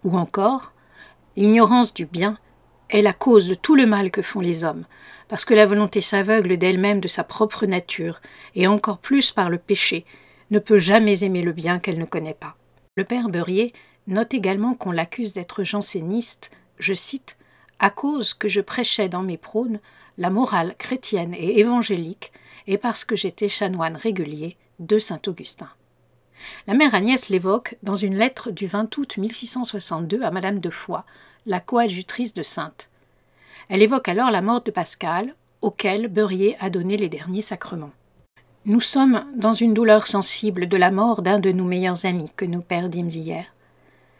Ou encore : « L'ignorance du bien est la cause de tout le mal que font les hommes, parce que la volonté s'aveugle d'elle-même de sa propre nature, et encore plus par le péché, ne peut jamais aimer le bien qu'elle ne connaît pas. » Le père Beurier note également qu'on l'accuse d'être janséniste, je cite, « à cause que je prêchais dans mes prônes la morale chrétienne et évangélique, et parce que j'étais chanoine régulier de Saint-Augustin. » La mère Agnès l'évoque dans une lettre du 20 août 1662 à Madame de Foix, la coadjutrice de Sainte. Elle évoque alors la mort de Pascal, auquel Beurier a donné les derniers sacrements. Nous sommes dans une douleur sensible de la mort d'un de nos meilleurs amis que nous perdîmes hier.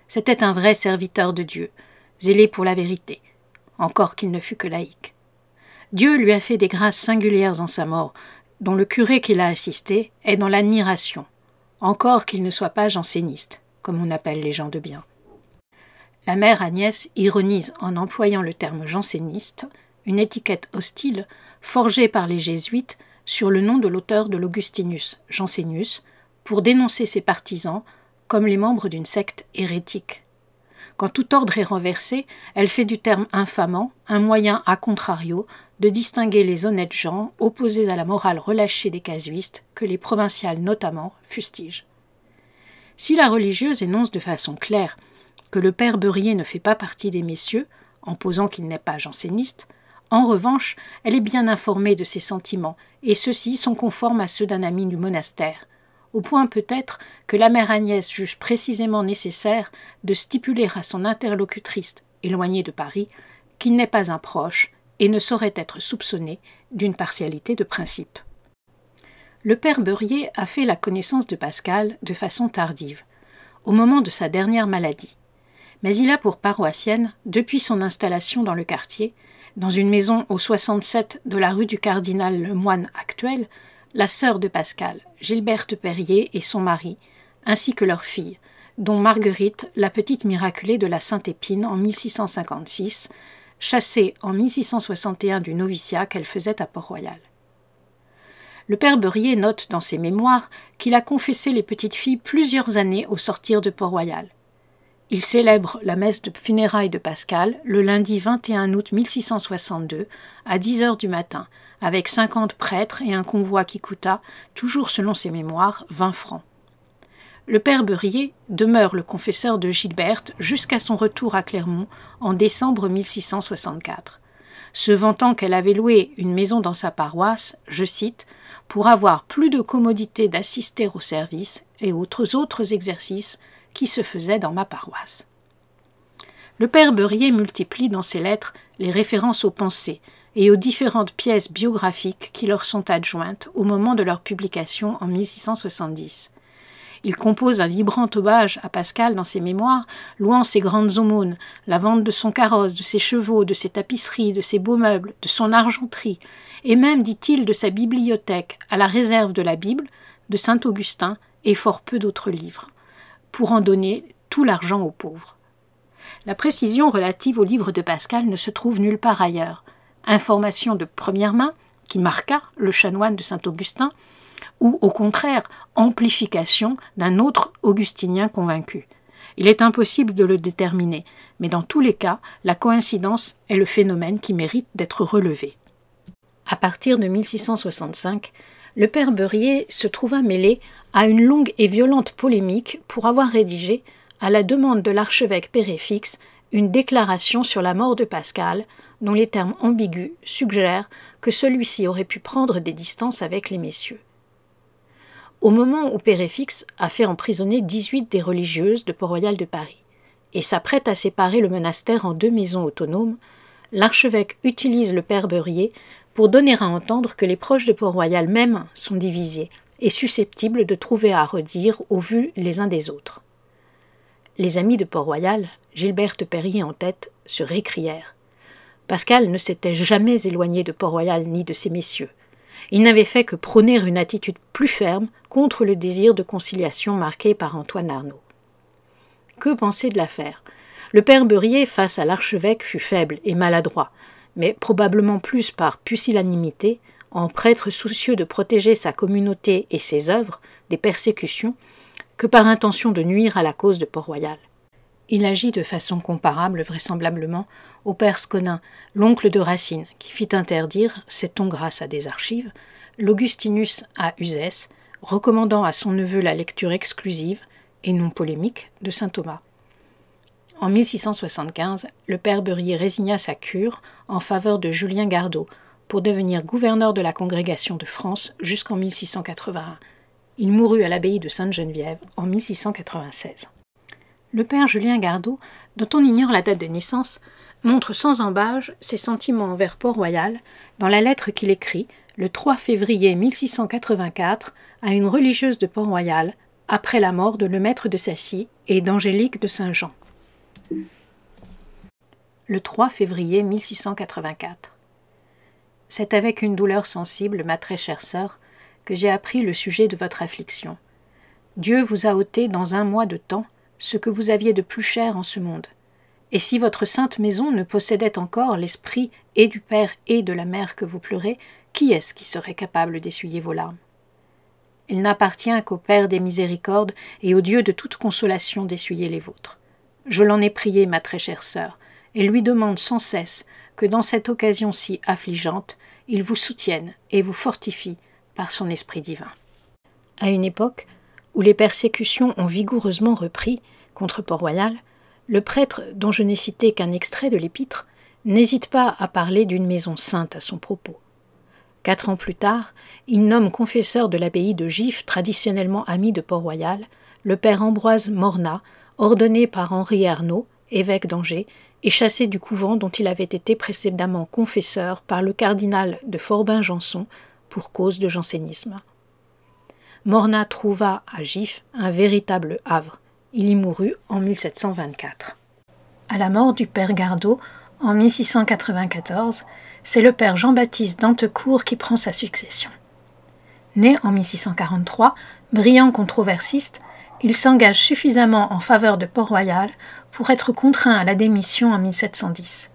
C'était un vrai serviteur de Dieu, zélé pour la vérité, encore qu'il ne fût que laïque. Dieu lui a fait des grâces singulières en sa mort, dont le curé qui l'a assisté est dans l'admiration, encore qu'il ne soit pas janséniste, comme on appelle les gens de bien. La mère Agnès ironise en employant le terme janséniste, une étiquette hostile forgée par les jésuites sur le nom de l'auteur de l'Augustinus, Jansénius, pour dénoncer ses partisans comme les membres d'une secte hérétique. Quand tout ordre est renversé, elle fait du terme infamant un moyen à contrario de distinguer les honnêtes gens opposés à la morale relâchée des casuistes que les provinciales notamment fustigent. Si la religieuse énonce de façon claire que le père Beurier ne fait pas partie des messieurs, en posant qu'il n'est pas janséniste, en revanche, elle est bien informée de ses sentiments, et ceux-ci sont conformes à ceux d'un ami du monastère, au point peut-être que la mère Agnès juge précisément nécessaire de stipuler à son interlocutrice éloignée de Paris qu'il n'est pas un proche et ne saurait être soupçonné d'une partialité de principe. Le père Beurier a fait la connaissance de Pascal de façon tardive, au moment de sa dernière maladie. Mais il a pour paroissienne, depuis son installation dans le quartier, dans une maison au 67 de la rue du Cardinal Lemoine actuelle, la sœur de Pascal, Gilberte Perrier et son mari, ainsi que leur fille, dont Marguerite, la petite miraculée de la Sainte-Épine en 1656, chassée en 1661 du noviciat qu'elle faisait à Port-Royal. Le père Beurier note dans ses mémoires qu'il a confessé les petites filles plusieurs années au sortir de Port-Royal. Il célèbre la messe de funérailles de Pascal le lundi 21 août 1662 à 10 heures du matin, avec 50 prêtres et un convoi qui coûta, toujours selon ses mémoires, 20 francs. Le père Beurier demeure le confesseur de Gilberte jusqu'à son retour à Clermont en décembre 1664, se vantant qu'elle avait loué une maison dans sa paroisse, je cite, « pour avoir plus de commodité d'assister au service et autres exercices qui se faisaient dans ma paroisse. » Le père Beurier multiplie dans ses lettres les références aux pensées et aux différentes pièces biographiques qui leur sont adjointes au moment de leur publication en 1670. Il compose un vibrant hommage à Pascal dans ses mémoires, louant ses grandes aumônes, la vente de son carrosse, de ses chevaux, de ses tapisseries, de ses beaux meubles, de son argenterie, et même, dit-il, de sa bibliothèque, à la réserve de la Bible, de saint Augustin et fort peu d'autres livres, pour en donner tout l'argent aux pauvres. La précision relative au livre de Pascal ne se trouve nulle part ailleurs. Information de première main, qui marqua le chanoine de Saint-Augustin, ou au contraire amplification d'un autre augustinien convaincu. Il est impossible de le déterminer, mais dans tous les cas, la coïncidence est le phénomène qui mérite d'être relevé. À partir de 1665, le père Beurier se trouva mêlé à une longue et violente polémique pour avoir rédigé, à la demande de l'archevêque Péréfixe, une déclaration sur la mort de Pascal, dont les termes ambigus suggèrent que celui-ci aurait pu prendre des distances avec les messieurs. Au moment où Péréfixe a fait emprisonner 18 des religieuses de Port-Royal de Paris et s'apprête à séparer le monastère en 2 maisons autonomes, l'archevêque utilise le père Beurier pour donner à entendre que les proches de Port-Royal même sont divisés et susceptibles de trouver à redire au vu les uns des autres. Les amis de Port-Royal, Gilberte Perrier en tête, se récrièrent. Pascal ne s'était jamais éloigné de Port-Royal ni de ces messieurs. Il n'avait fait que prôner une attitude plus ferme contre le désir de conciliation marqué par Antoine Arnauld. Que penser de l'affaire? Le père Beurier, face à l'archevêque, fut faible et maladroit, mais probablement plus par pusillanimité, en prêtre soucieux de protéger sa communauté et ses œuvres des persécutions, que par intention de nuire à la cause de Port-Royal. Il agit de façon comparable, vraisemblablement, au père Sconin, l'oncle de Racine, qui fit interdire, sait-on grâce à des archives, l'Augustinus à Uzès, recommandant à son neveu la lecture exclusive, et non polémique, de saint Thomas. En 1675, le père Beurier résigna sa cure en faveur de Julien Gardot, pour devenir gouverneur de la Congrégation de France jusqu'en 1681. Il mourut à l'abbaye de Sainte-Geneviève en 1696. Le père Julien Gardot, dont on ignore la date de naissance, montre sans embâche ses sentiments envers Port-Royal dans la lettre qu'il écrit le 3 février 1684, à une religieuse de Port-Royal, après la mort de Lemaître de Sacy et d'Angélique de Saint-Jean. Le 3 février 1684. C'est avec une douleur sensible, ma très chère sœur, que j'ai appris le sujet de votre affliction. Dieu vous a ôté dans un mois de temps ce que vous aviez de plus cher en ce monde. Et si votre sainte maison ne possédait encore l'esprit et du Père et de la Mère que vous pleurez, qui est-ce qui serait capable d'essuyer vos larmes? Il n'appartient qu'au Père des miséricordes et au Dieu de toute consolation d'essuyer les vôtres. Je l'en ai prié, ma très chère sœur, et lui demande sans cesse que dans cette occasion si affligeante, il vous soutienne et vous fortifie par son esprit divin. À une époque où les persécutions ont vigoureusement repris contre Port-Royal, le prêtre, dont je n'ai cité qu'un extrait de l'épître, n'hésite pas à parler d'une maison sainte à son propos. 4 ans plus tard, il nomme confesseur de l'abbaye de Gif, traditionnellement ami de Port-Royal, le père Ambroise Mornat, ordonné par Henri Ernaud, évêque d'Angers, et chassé du couvent dont il avait été précédemment confesseur par le cardinal de Forbin-Janson pour cause de jansénisme. Mornat trouva à Gif un véritable havre. Il y mourut en 1724. À la mort du père Gardot, en 1694, c'est le père Jean-Baptiste d'Antecourt qui prend sa succession. Né en 1643, brillant controversiste, il s'engage suffisamment en faveur de Port-Royal pour être contraint à la démission en 1710.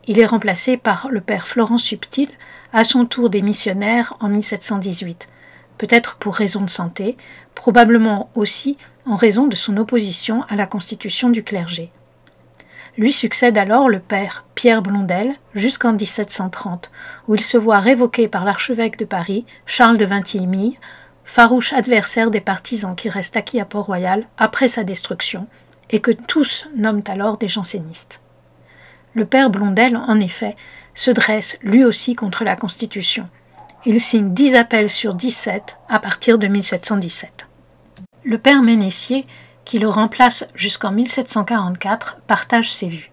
Il est remplacé par le père Florent Subtil, à son tour démissionnaire en 1718, peut-être pour raison de santé, probablement aussi en raison de son opposition à la constitution du clergé. Lui succède alors le père Pierre Blondel jusqu'en 1730, où il se voit révoqué par l'archevêque de Paris, Charles de Vintimille, farouche adversaire des partisans qui restent acquis à Port-Royal après sa destruction, et que tous nomment alors des jansénistes. Le père Blondel, en effet, se dresse lui aussi contre la Constitution. Il signe 10 appels sur 17 à partir de 1717. Le père Ménessier, qui le remplace jusqu'en 1744, partage ses vues.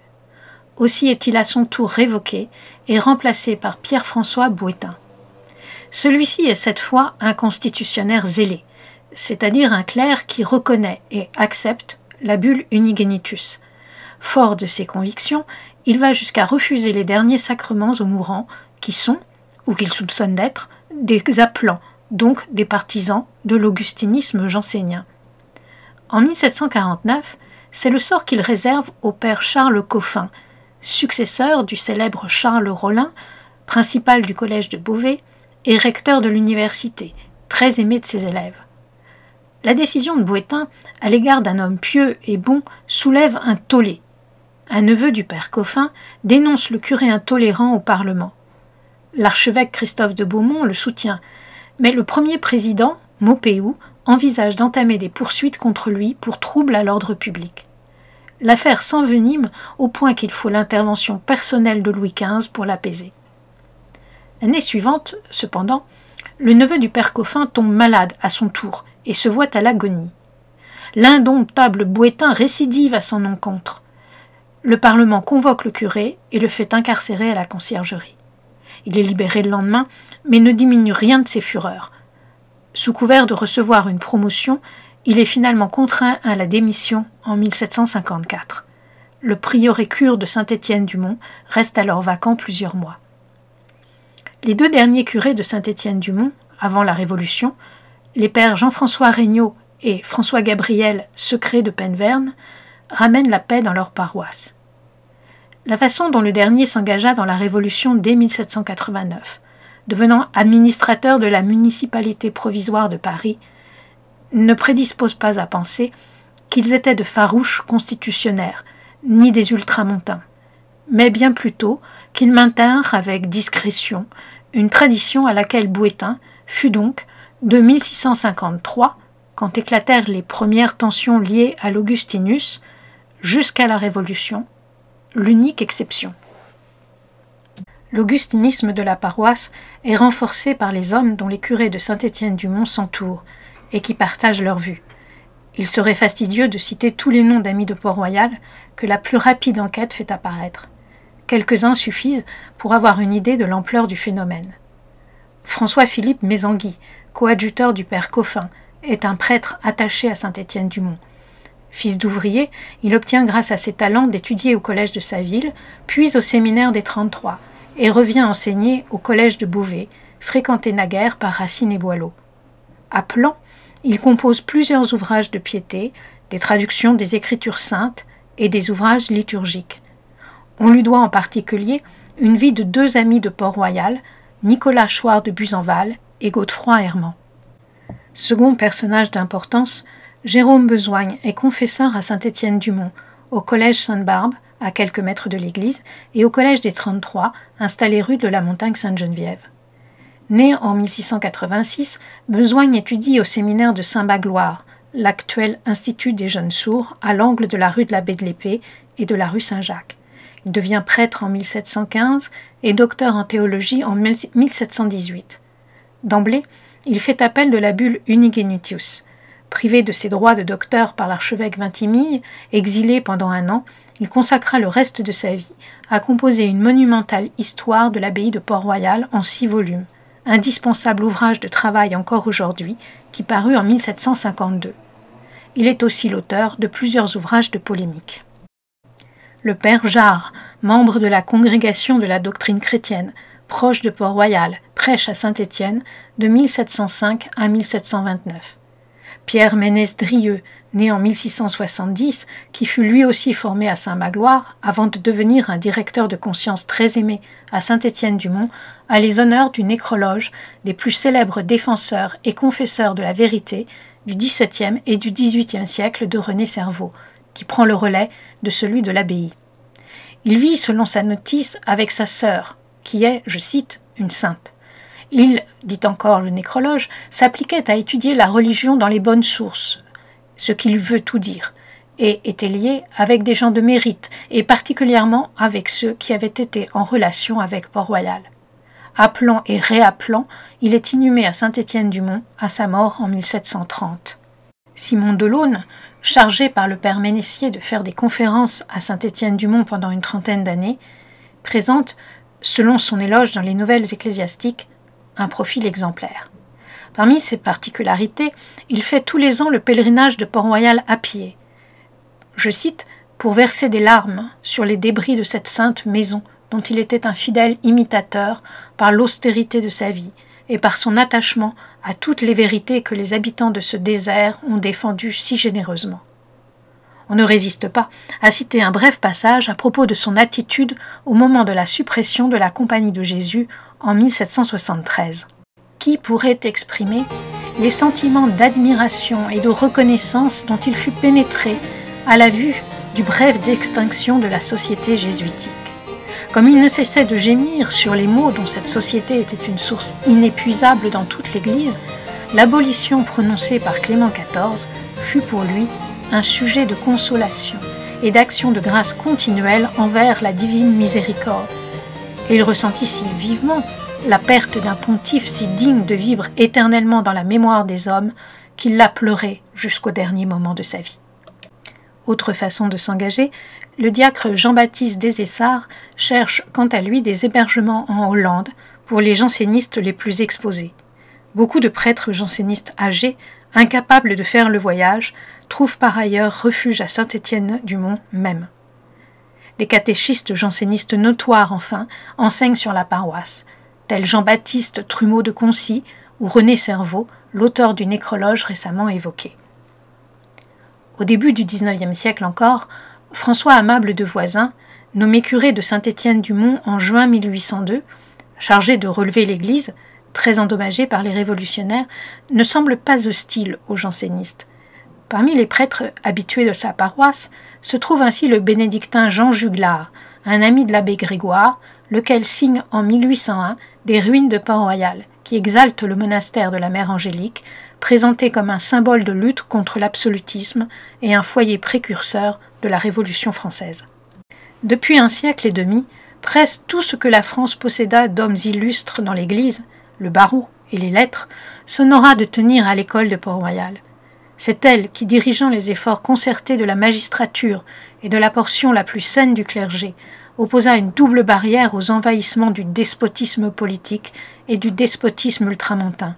Aussi est-il à son tour révoqué et remplacé par Pierre-François Bouétain. Celui-ci est cette fois un constitutionnaire zélé, c'est-à-dire un clerc qui reconnaît et accepte la bulle Unigenitus. Fort de ses convictions, il va jusqu'à refuser les derniers sacrements aux mourants qui sont, ou qu'il soupçonne d'être, des appelants, donc des partisans de l'augustinisme jansénien. En 1749, c'est le sort qu'il réserve au père Charles Coffin, successeur du célèbre Charles Rollin, principal du collège de Beauvais et recteur de l'université, très aimé de ses élèves. La décision de Bouétain à l'égard d'un homme pieux et bon soulève un tollé. Un neveu du père Coffin dénonce le curé intolérant au Parlement. L'archevêque Christophe de Beaumont le soutient, mais le premier président, Maupeou, envisage d'entamer des poursuites contre lui pour trouble à l'ordre public. L'affaire s'envenime au point qu'il faut l'intervention personnelle de Louis XV pour l'apaiser. L'année suivante, cependant, le neveu du père Coffin tombe malade à son tour et se voit à l'agonie. L'indomptable Bouétain récidive à son encontre. Le Parlement convoque le curé et le fait incarcérer à la conciergerie. Il est libéré le lendemain, mais ne diminue rien de ses fureurs. Sous couvert de recevoir une promotion, il est finalement contraint à la démission en 1754. Le prieuré cure de Saint-Étienne-du-Mont reste alors vacant plusieurs mois. Les 2 derniers curés de Saint-Étienne-du-Mont, avant la Révolution, les pères Jean-François Regnault et François Gabriel, secret de Penverne, ramènent la paix dans leur paroisse. La façon dont le dernier s'engagea dans la Révolution dès 1789, devenant administrateur de la municipalité provisoire de Paris, ne prédispose pas à penser qu'ils étaient de farouches constitutionnaires, ni des ultramontains, mais bien plutôt qu'ils maintinrent avec discrétion une tradition à laquelle Bouétain fut donc, de 1653, quand éclatèrent les premières tensions liées à l'Augustinus, jusqu'à la Révolution, l'unique exception. L'augustinisme de la paroisse est renforcé par les hommes dont les curés de Saint-Étienne-du-Mont s'entourent et qui partagent leurs vues. Il serait fastidieux de citer tous les noms d'amis de Port-Royal que la plus rapide enquête fait apparaître. Quelques-uns suffisent pour avoir une idée de l'ampleur du phénomène. François-Philippe Mézangui, coadjuteur du père Coffin, est un prêtre attaché à Saint-Étienne-du-Mont. Fils d'ouvrier, il obtient grâce à ses talents d'étudier au collège de sa ville, puis au séminaire des 33, et revient enseigner au collège de Beauvais, fréquenté naguère par Racine et Boileau. À Plan, il compose plusieurs ouvrages de piété, des traductions des Écritures saintes et des ouvrages liturgiques. On lui doit en particulier une vie de deux amis de Port-Royal, Nicolas Chouard de Buzenval et Godefroy Herman. Second personnage d'importance, Jérôme Besoigne est confesseur à Saint-Étienne-du-Mont, au collège Sainte-Barbe, à quelques mètres de l'église, et au collège des 33, installé rue de la Montagne-Sainte-Geneviève. Né en 1686, Besoigne étudie au séminaire de Saint-Magloire, l'actuel Institut des jeunes sourds, à l'angle de la rue de la Baie de l'Épée et de la rue Saint-Jacques. Il devient prêtre en 1715 et docteur en théologie en 1718. D'emblée, il fait appel de la bulle Unigenutius. Privé de ses droits de docteur par l'archevêque Vintimille, exilé pendant 1 an, il consacra le reste de sa vie à composer une monumentale histoire de l'abbaye de Port-Royal en 6 volumes, indispensable ouvrage de travail encore aujourd'hui, qui parut en 1752. Il est aussi l'auteur de plusieurs ouvrages de polémique. Le père Jarre, membre de la Congrégation de la doctrine chrétienne, proche de Port-Royal, prêche à Saint-Étienne de 1705 à 1729. Pierre Ménès-Drieux, né en 1670, qui fut lui aussi formé à Saint-Magloire, avant de devenir un directeur de conscience très aimé à Saint-Étienne-du-Mont, a les honneurs du nécrologe des plus célèbres défenseurs et confesseurs de la vérité du XVIIe et du XVIIIe siècle de René Cerveau, qui prend le relais de celui de l'abbaye. Il vit selon sa notice avec sa sœur, qui est, je cite, une sainte. Il, dit encore le nécrologe, s'appliquait à étudier la religion dans les bonnes sources, ce qu'il veut tout dire, et était lié avec des gens de mérite, et particulièrement avec ceux qui avaient été en relation avec Port-Royal. Appelant et réappelant, il est inhumé à Saint-Étienne-du-Mont à sa mort en 1730. Simon Delaune, chargé par le père Ménessier de faire des conférences à Saint-Étienne-du-Mont pendant une 30aine d'années, présente, selon son éloge dans les Nouvelles ecclésiastiques, un profil exemplaire. Parmi ses particularités, il fait tous les ans le pèlerinage de Port-Royal à pied. Je cite, « pour verser des larmes sur les débris de cette sainte maison dont il était un fidèle imitateur par l'austérité de sa vie et par son attachement à toutes les vérités que les habitants de ce désert ont défendues si généreusement. » On ne résiste pas à citer un bref passage à propos de son attitude au moment de la suppression de la Compagnie de Jésus en 1773. Qui pourrait exprimer les sentiments d'admiration et de reconnaissance dont il fut pénétré à la vue du bref d'extinction de la société jésuitique. Comme il ne cessait de gémir sur les maux dont cette société était une source inépuisable dans toute l'Église, l'abolition prononcée par Clément XIV fut pour lui un sujet de consolation et d'action de grâce continuelle envers la divine miséricorde. Et il ressentit si vivement la perte d'un pontife si digne de vivre éternellement dans la mémoire des hommes qu'il l'a pleuré jusqu'au dernier moment de sa vie. Autre façon de s'engager, le diacre Jean-Baptiste Desessarts cherche quant à lui des hébergements en Hollande pour les jansénistes les plus exposés. Beaucoup de prêtres jansénistes âgés, incapables de faire le voyage, trouvent par ailleurs refuge à Saint-Étienne-du-Mont même. Des catéchistes jansénistes notoires, enfin, enseignent sur la paroisse, tels Jean-Baptiste Trumeau de Concy ou René Cerveau, l'auteur du nécrologe récemment évoqué. Au début du XIXe siècle encore, François Amable de Voisin, nommé curé de Saint-Étienne-du-Mont en juin 1802, chargé de relever l'Église, très endommagée par les révolutionnaires, ne semble pas hostile aux jansénistes. Parmi les prêtres habitués de sa paroisse se trouve ainsi le bénédictin Jean Juglar, un ami de l'abbé Grégoire, lequel signe en 1801 des ruines de Port-Royal, qui exaltent le monastère de la Mère Angélique, présenté comme un symbole de lutte contre l'absolutisme et un foyer précurseur de la Révolution française. Depuis un siècle et demi, presque tout ce que la France posséda d'hommes illustres dans l'Église, le barreau et les lettres, s'honora de tenir à l'école de Port-Royal. C'est elle qui, dirigeant les efforts concertés de la magistrature et de la portion la plus saine du clergé, opposa une double barrière aux envahissements du despotisme politique et du despotisme ultramontain.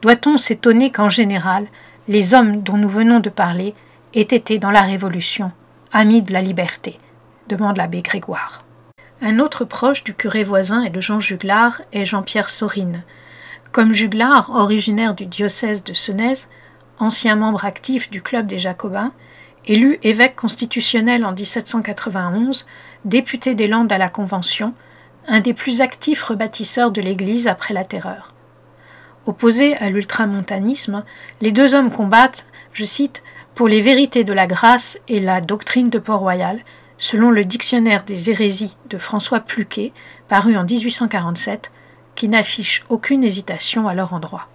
Doit-on s'étonner qu'en général, les hommes dont nous venons de parler aient été dans la Révolution amis de la liberté, demande l'abbé Grégoire. Un autre proche du curé voisin et de Jean Juglar est Jean-Pierre Sorine. Comme Juglar, originaire du diocèse de Senez, ancien membre actif du Club des Jacobins, élu évêque constitutionnel en 1791, député des Landes à la Convention, un des plus actifs rebâtisseurs de l'Église après la Terreur. Opposés à l'ultramontanisme, les deux hommes combattent, je cite, « pour les vérités de la grâce et la doctrine de Port-Royal », selon le dictionnaire des hérésies de François Pluquet, paru en 1847, qui n'affiche aucune hésitation à leur endroit.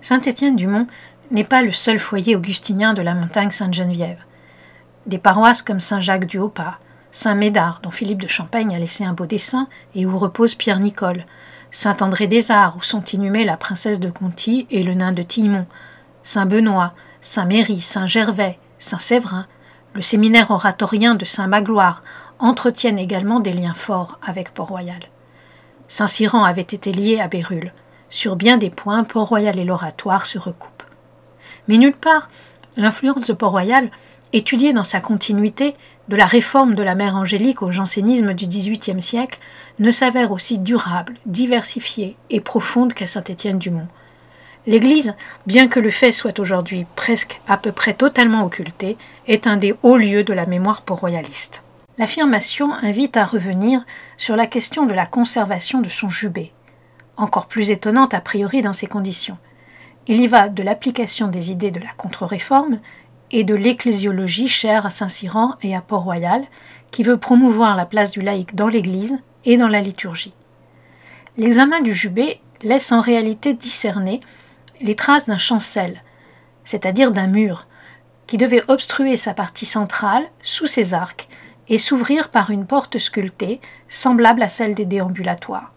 Saint-Étienne-du-Mont n'est pas le seul foyer augustinien de la montagne Sainte-Geneviève. Des paroisses comme Saint-Jacques-du-Haut-Pas, Saint-Médard, dont Philippe de Champaigne a laissé un beau dessin et où repose Pierre-Nicole, Saint-André-des-Arts, où sont inhumées la princesse de Conti et le nain de Tillemont, Saint-Benoît, Saint-Méry, Saint-Gervais, Saint-Séverin, le séminaire oratorien de Saint-Magloire entretiennent également des liens forts avec Port-Royal. Saint-Cyran avait été lié à Bérulle. Sur bien des points, Port-Royal et l'Oratoire se recoupent. Mais nulle part, l'influence de Port-Royal, étudiée dans sa continuité de la réforme de la mère Angélique au jansénisme du XVIIIe siècle, ne s'avère aussi durable, diversifiée et profonde qu'à Saint-Étienne-du-Mont. L'Église, bien que le fait soit aujourd'hui presque à peu près totalement occulté, est un des hauts lieux de la mémoire port-royaliste. L'affirmation invite à revenir sur la question de la conservation de son jubé, encore plus étonnante a priori dans ces conditions. Il y va de l'application des idées de la contre-réforme et de l'ecclésiologie chère à Saint-Cyran et à Port-Royal, qui veut promouvoir la place du laïc dans l'Église et dans la liturgie. L'examen du jubé laisse en réalité discerner les traces d'un chancel, c'est-à-dire d'un mur, qui devait obstruer sa partie centrale sous ses arcs et s'ouvrir par une porte sculptée semblable à celle des déambulatoires.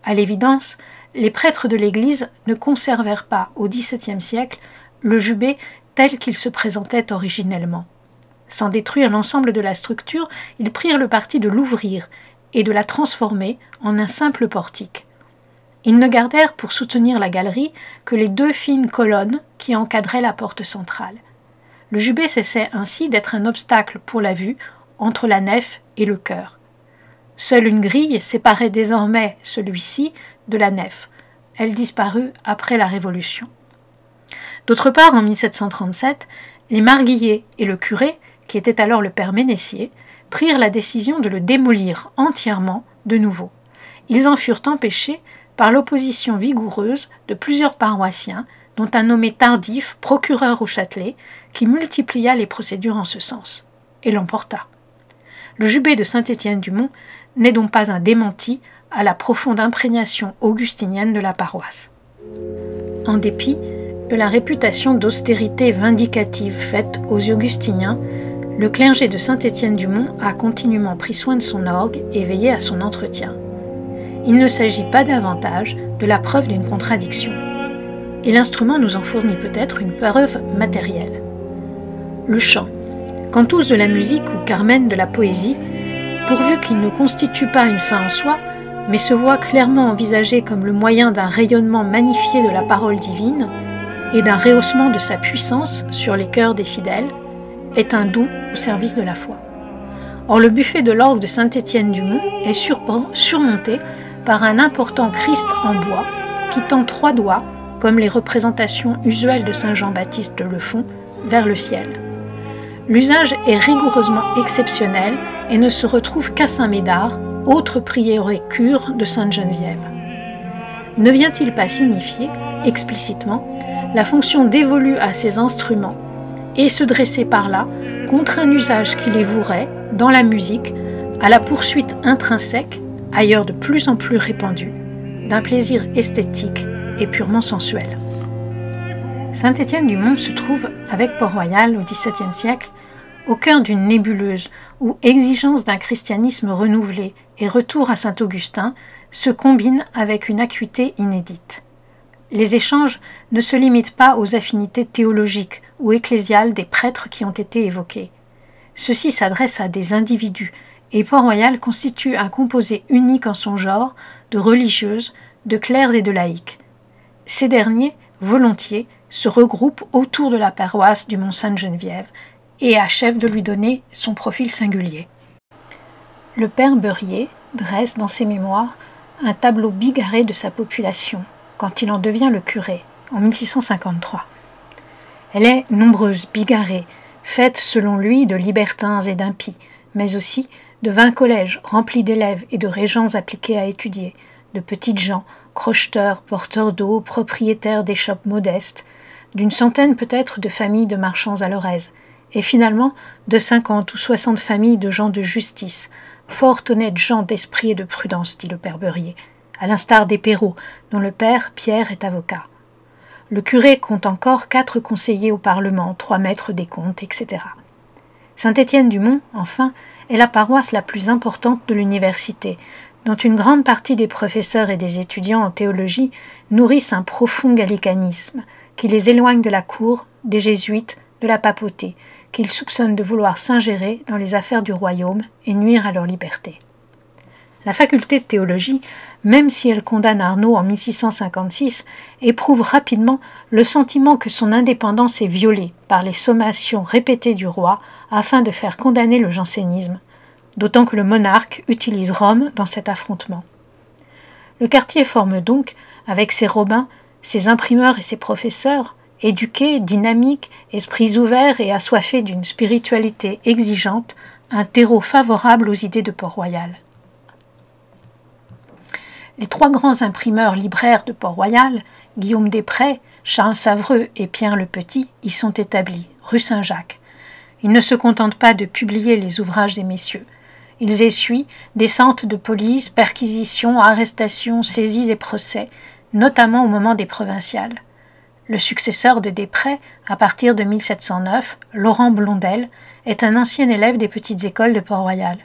À l'évidence, les prêtres de l'Église ne conservèrent pas au XVIIe siècle le jubé tel qu'il se présentait originellement. Sans détruire l'ensemble de la structure, ils prirent le parti de l'ouvrir et de la transformer en un simple portique. Ils ne gardèrent pour soutenir la galerie que les deux fines colonnes qui encadraient la porte centrale. Le jubé cessait ainsi d'être un obstacle pour la vue entre la nef et le chœur. Seule une grille séparait désormais celui-ci de la nef. Elle disparut après la Révolution. D'autre part, en 1737, les marguilliers et le curé, qui était alors le père Ménessier, prirent la décision de le démolir entièrement de nouveau. Ils en furent empêchés par l'opposition vigoureuse de plusieurs paroissiens, dont un nommé Tardif, procureur au Châtelet, qui multiplia les procédures en ce sens, et l'emporta. Le jubé de Saint-Étienne-du-Mont n'est donc pas un démenti à la profonde imprégnation augustinienne de la paroisse. En dépit de la réputation d'austérité vindicative faite aux augustiniens, le clergé de Saint-Étienne-du-Mont a continuellement pris soin de son orgue et veillé à son entretien. Il ne s'agit pas davantage de la preuve d'une contradiction. Et l'instrument nous en fournit peut-être une preuve matérielle. Le chant, cantus de la musique ou carmen de la poésie, pourvu qu'il ne constitue pas une fin en soi, mais se voit clairement envisagé comme le moyen d'un rayonnement magnifié de la parole divine et d'un rehaussement de sa puissance sur les cœurs des fidèles, est un don au service de la foi. Or, le buffet de l'orgue de Saint-Étienne-du-Mont est surmonté par un important Christ en bois qui tend 3 doigts, comme les représentations usuelles de Saint Jean-Baptiste le font, vers le ciel. L'usage est rigoureusement exceptionnel et ne se retrouve qu'à Saint-Médard, autre prieuré cure de Sainte-Geneviève. Ne vient-il pas signifier, explicitement, la fonction dévolue à ces instruments et se dresser par là contre un usage qui les vouerait, dans la musique, à la poursuite intrinsèque, ailleurs de plus en plus répandue, d'un plaisir esthétique et purement sensuel. Saint-Étienne-du-Mont se trouve, avec Port-Royal au XVIIe siècle, au cœur d'une nébuleuse où exigence d'un christianisme renouvelé et retour à Saint-Augustin se combinent avec une acuité inédite. Les échanges ne se limitent pas aux affinités théologiques ou ecclésiales des prêtres qui ont été évoqués. Ceux-ci s'adressent à des individus et Port-Royal constitue un composé unique en son genre de religieuses, de clercs et de laïcs. Ces derniers, volontiers, se regroupent autour de la paroisse du Mont-Sainte-Geneviève et achèvent de lui donner son profil singulier. Le père Beurier dresse dans ses mémoires un tableau bigarré de sa population, quand il en devient le curé, en 1653. Elle est nombreuse, bigarrée, faite selon lui de libertins et d'impies, mais aussi de 20 collèges remplis d'élèves et de régents appliqués à étudier, de petites gens, crocheteurs, porteurs d'eau, propriétaires d'échoppes modestes, d'une centaine peut-être de familles de marchands à leur aise, et finalement de 50 ou 60 familles de gens de justice, fort honnêtes gens d'esprit et de prudence, dit le père Beurier, à l'instar des Perrault, dont le père Pierre est avocat. Le curé compte encore 4 conseillers au Parlement, 3 maîtres des comptes, etc. Saint-Étienne-du-Mont, enfin, est la paroisse la plus importante de l'université, dont une grande partie des professeurs et des étudiants en théologie nourrissent un profond gallicanisme, qui les éloigne de la cour, des jésuites, de la papauté, qu'ils soupçonnent de vouloir s'ingérer dans les affaires du royaume et nuire à leur liberté. La faculté de théologie, même si elle condamne Arnaud en 1656, éprouve rapidement le sentiment que son indépendance est violée par les sommations répétées du roi afin de faire condamner le jansénisme, d'autant que le monarque utilise Rome dans cet affrontement. Le quartier forme donc, avec ses Robins, ses imprimeurs et ses professeurs, éduqués, dynamiques, esprits ouverts et assoiffés d'une spiritualité exigeante, un terreau favorable aux idées de Port-Royal. Les 3 grands imprimeurs libraires de Port-Royal, Guillaume Després, Charles Savreux et Pierre le Petit, y sont établis, rue Saint-Jacques. Ils ne se contentent pas de publier les ouvrages des messieurs. Ils essuient descentes de police, perquisitions, arrestations, saisies et procès, notamment au moment des provinciales. Le successeur de Després, à partir de 1709, Laurent Blondel, est un ancien élève des petites écoles de Port-Royal.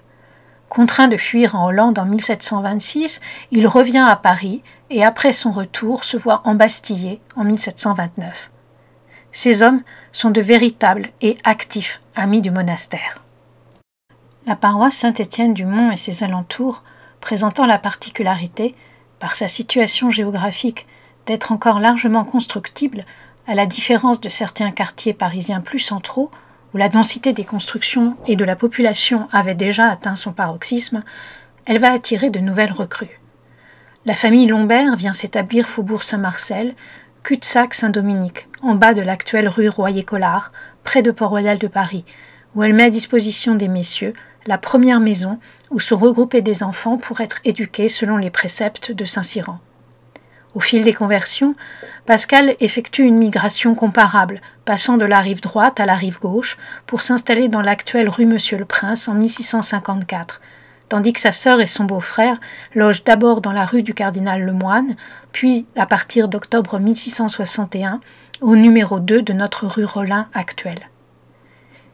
Contraint de fuir en Hollande en 1726, il revient à Paris et après son retour se voit embastillé en 1729. Ces hommes sont de véritables et actifs amis du monastère. La paroisse Saint-Étienne-du-Mont et ses alentours, présentant la particularité, par sa situation géographique, d'être encore largement constructible, à la différence de certains quartiers parisiens plus centraux, où la densité des constructions et de la population avait déjà atteint son paroxysme, elle va attirer de nouvelles recrues. La famille Lombert vient s'établir faubourg Saint-Marcel, cul-de-sac Saint-Dominique, en bas de l'actuelle rue Royer-Collard, près de Port-Royal de Paris, où elle met à disposition des messieurs la première maison où sont regroupés des enfants pour être éduqués selon les préceptes de Saint-Cyran. Au fil des conversions, Pascal effectue une migration comparable, passant de la rive droite à la rive gauche pour s'installer dans l'actuelle rue Monsieur-le-Prince en 1654, tandis que sa sœur et son beau-frère logent d'abord dans la rue du Cardinal Lemoine, puis, à partir d'octobre 1661, au numéro 2 de notre rue Rollin actuelle.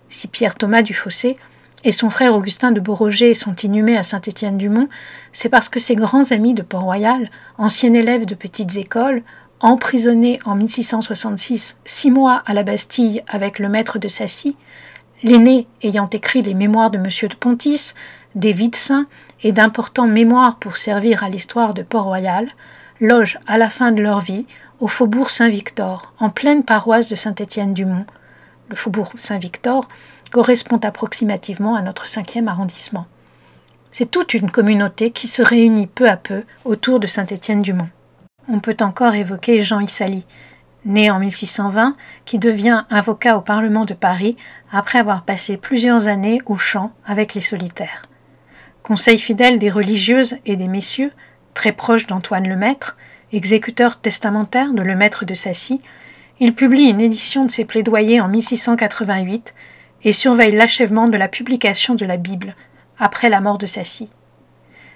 Si Pierre-Thomas Dufossé et son frère Augustin de Beauroger sont inhumés à Saint-Étienne-du-Mont, c'est parce que ses grands amis de Port-Royal, anciens élèves de petites écoles, emprisonnés en 1666 6 mois à la Bastille avec le maître de Sacy, l'aîné ayant écrit les mémoires de M. de Pontis, des vies de saints et d'importants mémoires pour servir à l'histoire de Port-Royal, logent à la fin de leur vie au faubourg Saint-Victor, en pleine paroisse de Saint-Étienne-du-Mont. Le faubourg Saint-Victor correspond approximativement à notre 5e arrondissement. C'est toute une communauté qui se réunit peu à peu autour de Saint-Étienne-du-Mont. On peut encore évoquer Jean Issali, né en 1620, qui devient avocat au Parlement de Paris après avoir passé plusieurs années au champ avec les solitaires. Conseil fidèle des religieuses et des messieurs, très proche d'Antoine Lemaître, exécuteur testamentaire de Lemaître de Sacy, il publie une édition de ses plaidoyers en 1688 et surveille l'achèvement de la publication de la Bible, après la mort de Sacy.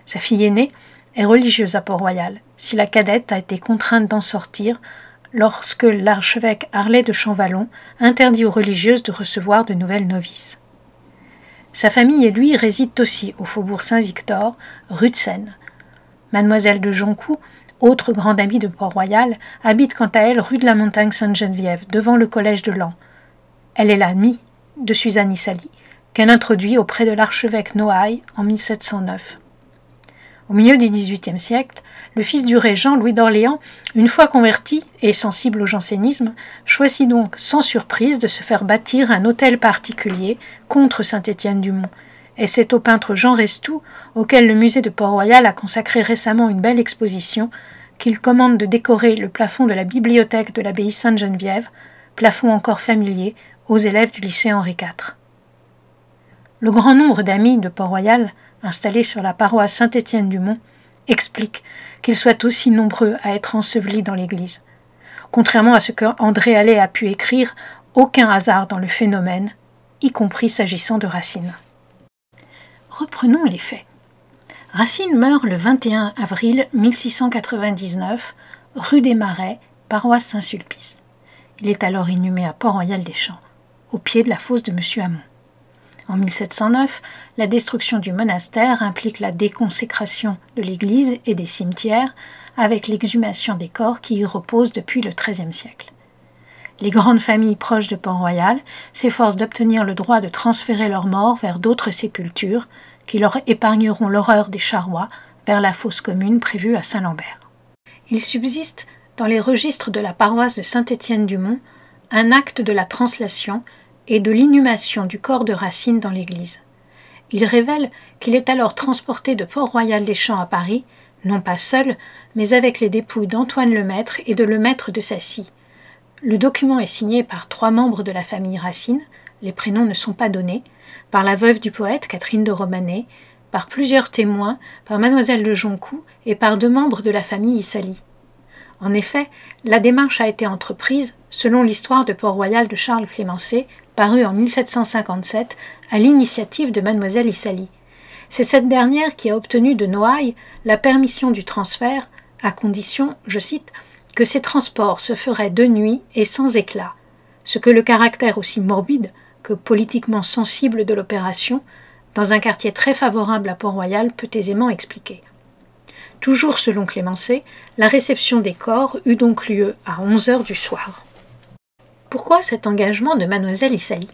Sa fille aînée est religieuse à Port-Royal, si la cadette a été contrainte d'en sortir lorsque l'archevêque Harlay de Champvallon interdit aux religieuses de recevoir de nouvelles novices. Sa famille et lui résident aussi au faubourg Saint-Victor, rue de Seine. Mademoiselle de Joncoux, autre grande amie de Port-Royal, habite quant à elle rue de la Montagne Sainte-Geneviève, devant le collège de Laon. Elle est l'amie de Suzanne Issali, qu'elle introduit auprès de l'archevêque Noailles en 1709. Au milieu du XVIIIe siècle, le fils du régent Louis d'Orléans, une fois converti et sensible au jansénisme, choisit donc sans surprise de se faire bâtir un hôtel particulier contre Saint-Étienne-du-Mont. Et c'est au peintre Jean Restou, auquel le musée de Port-Royal a consacré récemment une belle exposition, qu'il commande de décorer le plafond de la bibliothèque de l'abbaye Sainte-Geneviève, plafond encore familier aux élèves du lycée Henri IV. Le grand nombre d'amis de Port-Royal, installés sur la paroisse Saint-Étienne-du-Mont, explique qu'ils soient aussi nombreux à être ensevelis dans l'église. Contrairement à ce que André Allais a pu écrire, aucun hasard dans le phénomène, y compris s'agissant de Racine. Reprenons les faits. Racine meurt le 21 avril 1699, rue des Marais, paroisse Saint-Sulpice. Il est alors inhumé à Port-Royal-des-Champs, au pied de la fosse de M. Hamon. En 1709, la destruction du monastère implique la déconsécration de l'église et des cimetières, avec l'exhumation des corps qui y reposent depuis le XIIIe siècle. Les grandes familles proches de Port-Royal s'efforcent d'obtenir le droit de transférer leurs morts vers d'autres sépultures qui leur épargneront l'horreur des charrois vers la fosse commune prévue à Saint-Lambert. Il subsiste dans les registres de la paroisse de Saint-Étienne-du-Mont un acte de la translation et de l'inhumation du corps de Racine dans l'église. Il révèle qu'il est alors transporté de Port-Royal-des-Champs à Paris, non pas seul, mais avec les dépouilles d'Antoine Lemaître et de Lemaître de Sacy. Le document est signé par 3 membres de la famille Racine, les prénoms ne sont pas donnés, par la veuve du poète, Catherine de Romanet, par plusieurs témoins, par mademoiselle de Joncoux et par 2 membres de la famille Issali. En effet, la démarche a été entreprise, selon l'histoire de Port-Royal de Charles Clémencé, paru en 1757 à l'initiative de mademoiselle Issali. C'est cette dernière qui a obtenu de Noailles la permission du transfert, à condition, je cite, que ces transports se feraient de nuit et sans éclat, ce que le caractère aussi morbide que politiquement sensible de l'opération, dans un quartier très favorable à Port-Royal, peut aisément expliquer. Toujours selon Clémencé, la réception des corps eut donc lieu à 11h du soir. Pourquoi cet engagement de mademoiselle Issali?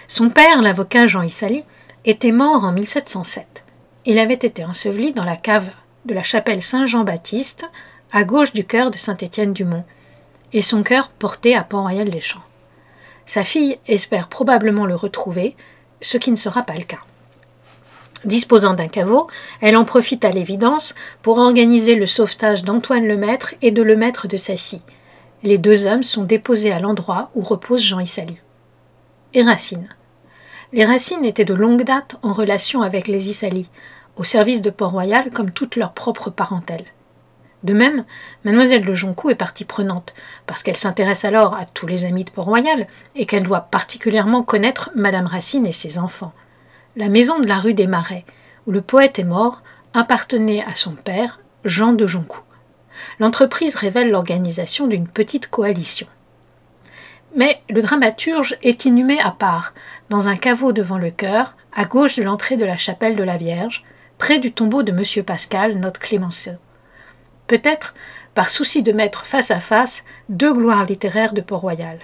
Son père, l'avocat Jean Issali, était mort en 1707. Il avait été enseveli dans la cave de la chapelle Saint-Jean-Baptiste, à gauche du chœur de Saint-Étienne-du-Mont, et son cœur porté à Port-Royal-des-Champs. Sa fille espère probablement le retrouver, ce qui ne sera pas le cas. Disposant d'un caveau, elle en profite à l'évidence pour organiser le sauvetage d'Antoine Lemaître et de Lemaître de Sacy. Les 2 hommes sont déposés à l'endroit où repose Jean Issali. Et Racine. Les Racine étaient de longue date en relation avec les Issali, au service de Port-Royal comme toute leur propre parentèle. De même, mademoiselle de Joncoux est partie prenante, parce qu'elle s'intéresse alors à tous les amis de Port-Royal et qu'elle doit particulièrement connaître madame Racine et ses enfants. La maison de la rue des Marais, où le poète est mort, appartenait à son père, Jean de Joncoux. L'entreprise révèle l'organisation d'une petite coalition. Mais le dramaturge est inhumé à part, dans un caveau devant le chœur, à gauche de l'entrée de la chapelle de la Vierge, près du tombeau de M. Pascal, notre Clémenceau. Peut-être par souci de mettre face à face 2 gloires littéraires de Port-Royal.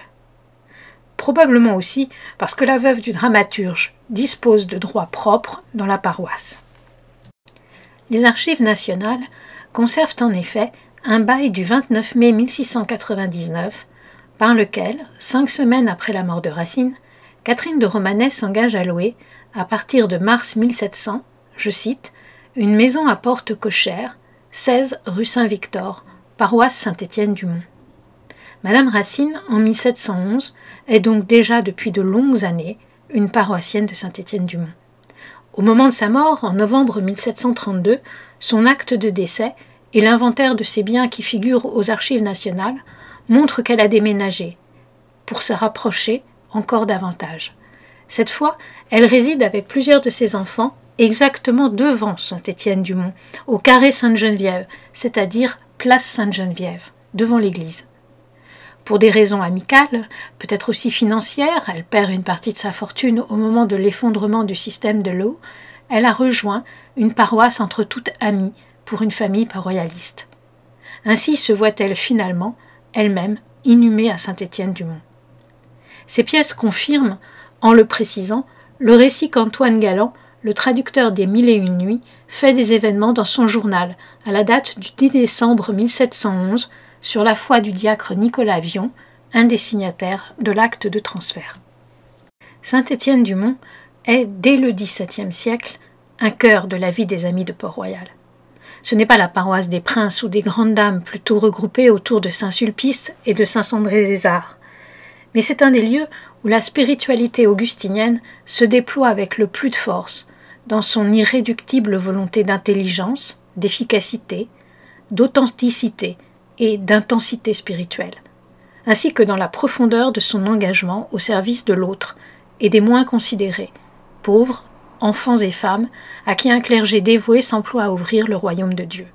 Probablement aussi parce que la veuve du dramaturge dispose de droits propres dans la paroisse. Les archives nationales conservent en effet un bail du 29 mai 1699, par lequel, 5 semaines après la mort de Racine, Catherine de Romanet s'engage à louer, à partir de mars 1700, je cite, une maison à porte cochère, 16 rue Saint-Victor, paroisse Saint-Étienne-du-Mont. Madame Racine, en 1711, est donc déjà depuis de longues années une paroissienne de Saint-Étienne-du-Mont. Au moment de sa mort, en novembre 1732, son acte de décès et l'inventaire de ses biens qui figurent aux archives nationales montrent qu'elle a déménagé, pour se rapprocher encore davantage. Cette fois, elle réside avec plusieurs de ses enfants exactement devant Saint-Étienne-du-Mont, au carré Sainte-Geneviève, c'est-à-dire place Sainte-Geneviève, devant l'église. Pour des raisons amicales, peut-être aussi financières, elle perd une partie de sa fortune au moment de l'effondrement du système de l'eau, elle a rejoint une paroisse entre toutes amies pour une famille royaliste. Ainsi se voit-elle finalement, elle-même, inhumée à Saint-Étienne-du-Mont. Ces pièces confirment, en le précisant, le récit qu'Antoine Galland, le traducteur des Mille et une nuits, fait des événements dans son journal, à la date du 10 décembre 1711, sur la foi du diacre Nicolas Vion, un des signataires de l'acte de transfert. Saint-Étienne-du-Mont est, dès le XVIIe siècle, un cœur de la vie des Amis de Port-Royal. Ce n'est pas la paroisse des princes ou des grandes dames plutôt regroupées autour de Saint-Sulpice et de Saint-Sandré-des-Arts, mais c'est un des lieux où la spiritualité augustinienne se déploie avec le plus de force, dans son irréductible volonté d'intelligence, d'efficacité, d'authenticité et d'intensité spirituelle, ainsi que dans la profondeur de son engagement au service de l'autre et des moins considérés, pauvres, enfants et femmes, à qui un clergé dévoué s'emploie à ouvrir le royaume de Dieu.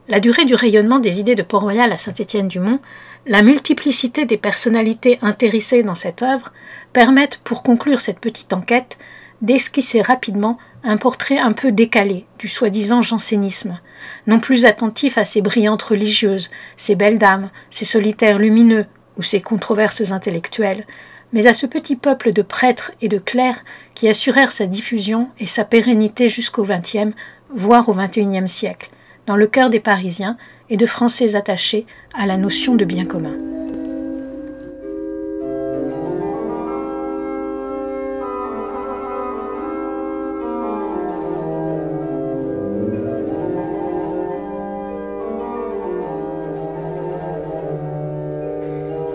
La durée du rayonnement des idées de Port-Royal à Saint-Étienne-du-Mont, la multiplicité des personnalités intéressées dans cette œuvre permettent, pour conclure cette petite enquête, d'esquisser rapidement un portrait un peu décalé du soi-disant jansénisme, non plus attentif à ces brillantes religieuses, ces belles dames, ces solitaires lumineux ou ces controverses intellectuelles, mais à ce petit peuple de prêtres et de clercs qui assurèrent sa diffusion et sa pérennité jusqu'au XXe, voire au XXIe siècle, dans le cœur des Parisiens et de Français attachés à la notion de bien commun.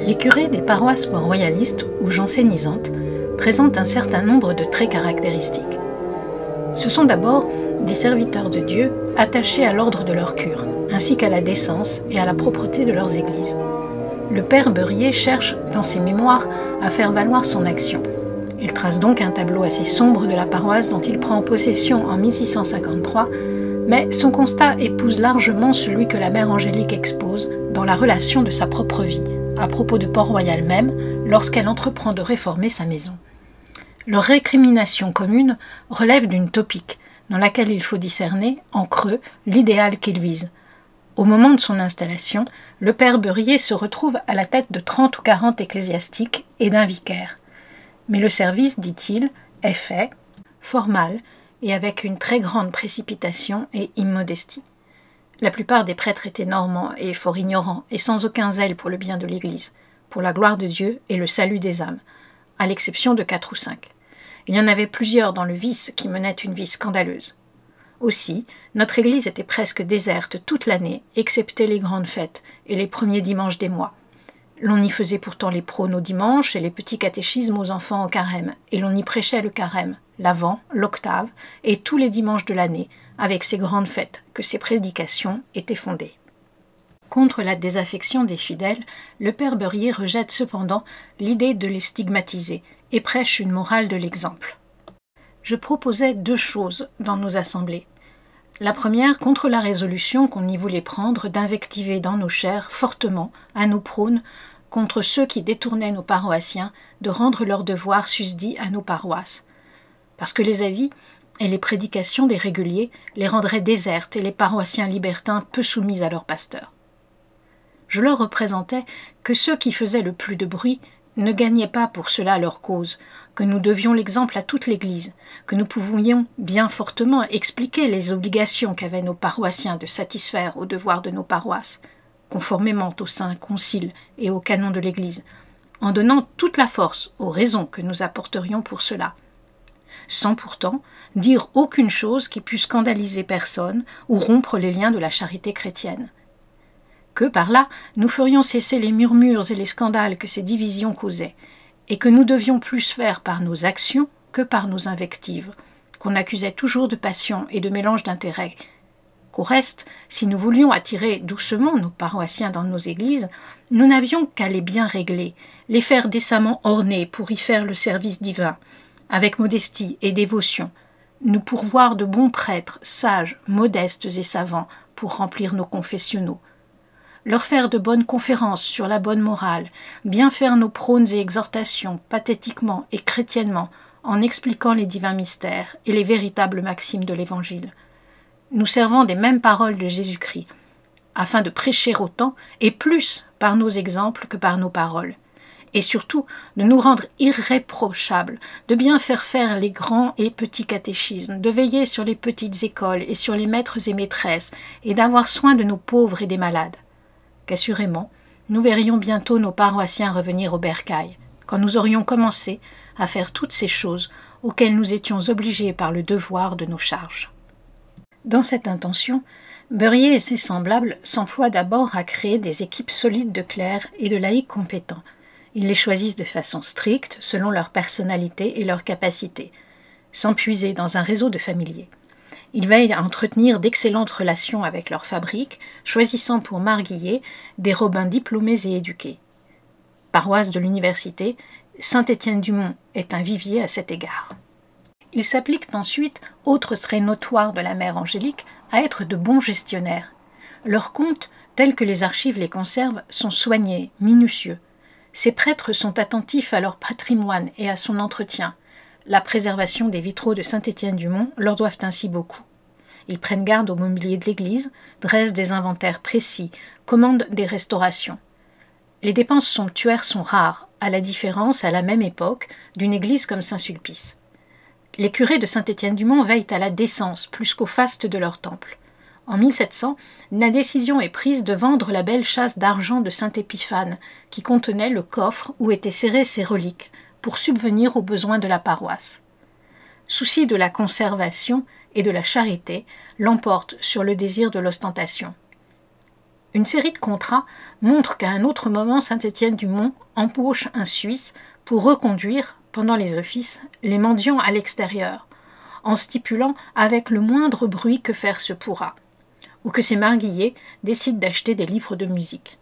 Les curés des paroisses port-royalistes ou jansénisantes présentent un certain nombre de traits caractéristiques. Ce sont d'abord des serviteurs de Dieu attachés à l'ordre de leur cure, ainsi qu'à la décence et à la propreté de leurs églises. Le père Beurier cherche, dans ses mémoires, à faire valoir son action. Il trace donc un tableau assez sombre de la paroisse dont il prend possession en 1653, mais son constat épouse largement celui que la mère Angélique expose dans la relation de sa propre vie, à propos de Port-Royal même, lorsqu'elle entreprend de réformer sa maison. Leur récrimination commune relève d'une topique, dans laquelle il faut discerner, en creux, l'idéal qu'il vise. Au moment de son installation, le père Beurier se retrouve à la tête de 30 ou 40 ecclésiastiques et d'un vicaire. Mais le service, dit-il, est fait, formal, et avec une très grande précipitation et immodestie. La plupart des prêtres étaient normands et fort ignorants, et sans aucun zèle pour le bien de l'Église, pour la gloire de Dieu et le salut des âmes, à l'exception de 4 ou 5. Il y en avait plusieurs dans le vice qui menaient une vie scandaleuse. Aussi, notre Église était presque déserte toute l'année, excepté les grandes fêtes et les premiers dimanches des mois. L'on y faisait pourtant les prônes au dimanche et les petits catéchismes aux enfants au carême, et l'on y prêchait le carême, l'avent, l'octave, et tous les dimanches de l'année, avec ces grandes fêtes que ces prédications étaient fondées. Contre la désaffection des fidèles, le père Beurier rejette cependant l'idée de les stigmatiser et prêche une morale de l'exemple. Je proposais 2 choses dans nos assemblées. La première, contre la résolution qu'on y voulait prendre d'invectiver dans nos chairs fortement, à nos prônes, contre ceux qui détournaient nos paroissiens de rendre leurs devoirs susdits à nos paroisses. Parce que les avis et les prédications des réguliers les rendraient désertes et les paroissiens libertins peu soumis à leur pasteur. Je leur représentais que ceux qui faisaient le plus de bruit ne gagnaient pas pour cela leur cause, que nous devions l'exemple à toute l'Église, que nous pouvions bien fortement expliquer les obligations qu'avaient nos paroissiens de satisfaire aux devoirs de nos paroisses, conformément au Saint Concile et aux canons de l'Église, en donnant toute la force aux raisons que nous apporterions pour cela, sans pourtant dire aucune chose qui pût scandaliser personne ou rompre les liens de la charité chrétienne. Que par là, nous ferions cesser les murmures et les scandales que ces divisions causaient, et que nous devions plus faire par nos actions que par nos invectives, qu'on accusait toujours de passion et de mélange d'intérêts. Qu'au reste, si nous voulions attirer doucement nos paroissiens dans nos églises, nous n'avions qu'à les bien régler, les faire décemment orner pour y faire le service divin, avec modestie et dévotion, nous pourvoir de bons prêtres, sages, modestes et savants pour remplir nos confessionnaux, leur faire de bonnes conférences sur la bonne morale, bien faire nos prônes et exhortations pathétiquement et chrétiennement en expliquant les divins mystères et les véritables maximes de l'Évangile, nous servant des mêmes paroles de Jésus-Christ, afin de prêcher autant et plus par nos exemples que par nos paroles, et surtout de nous rendre irréprochables, de bien faire les grands et petits catéchismes, de veiller sur les petites écoles et sur les maîtres et maîtresses, et d'avoir soin de nos pauvres et des malades. Qu'assurément, nous verrions bientôt nos paroissiens revenir au bercail, quand nous aurions commencé à faire toutes ces choses auxquelles nous étions obligés par le devoir de nos charges. Dans cette intention, Beurier et ses semblables s'emploient d'abord à créer des équipes solides de clercs et de laïcs compétents. Ils les choisissent de façon stricte, selon leur personnalité et leur capacité, sans puiser dans un réseau de familiers. Ils veillent à entretenir d'excellentes relations avec leurs fabriques, choisissant pour marguilliers des rabbins diplômés et éduqués. Paroisse de l'université, Saint-Étienne-du-Mont est un vivier à cet égard. Ils s'appliquent ensuite, autre trait notoire de la mère Angélique, à être de bons gestionnaires. Leurs comptes, tels que les archives les conservent, sont soignés, minutieux. Ces prêtres sont attentifs à leur patrimoine et à son entretien. La préservation des vitraux de Saint-Étienne-du-Mont leur doivent ainsi beaucoup. Ils prennent garde au mobilier de l'église, dressent des inventaires précis, commandent des restaurations. Les dépenses somptuaires sont rares, à la différence, à la même époque, d'une église comme Saint-Sulpice. Les curés de Saint-Étienne-du-Mont veillent à la décence plus qu'au faste de leur temple. En 1700, la décision est prise de vendre la belle châsse d'argent de Saint-Épiphane, qui contenait le coffre où étaient serrées ses reliques, pour subvenir aux besoins de la paroisse. Souci de la conservation et de la charité l'emporte sur le désir de l'ostentation. Une série de contrats montre qu'à un autre moment Saint-Étienne-du-Mont embauche un Suisse pour reconduire, pendant les offices, les mendiants à l'extérieur, en stipulant avec le moindre bruit que faire se pourra, ou que ces marguilliers décident d'acheter des livres de musique.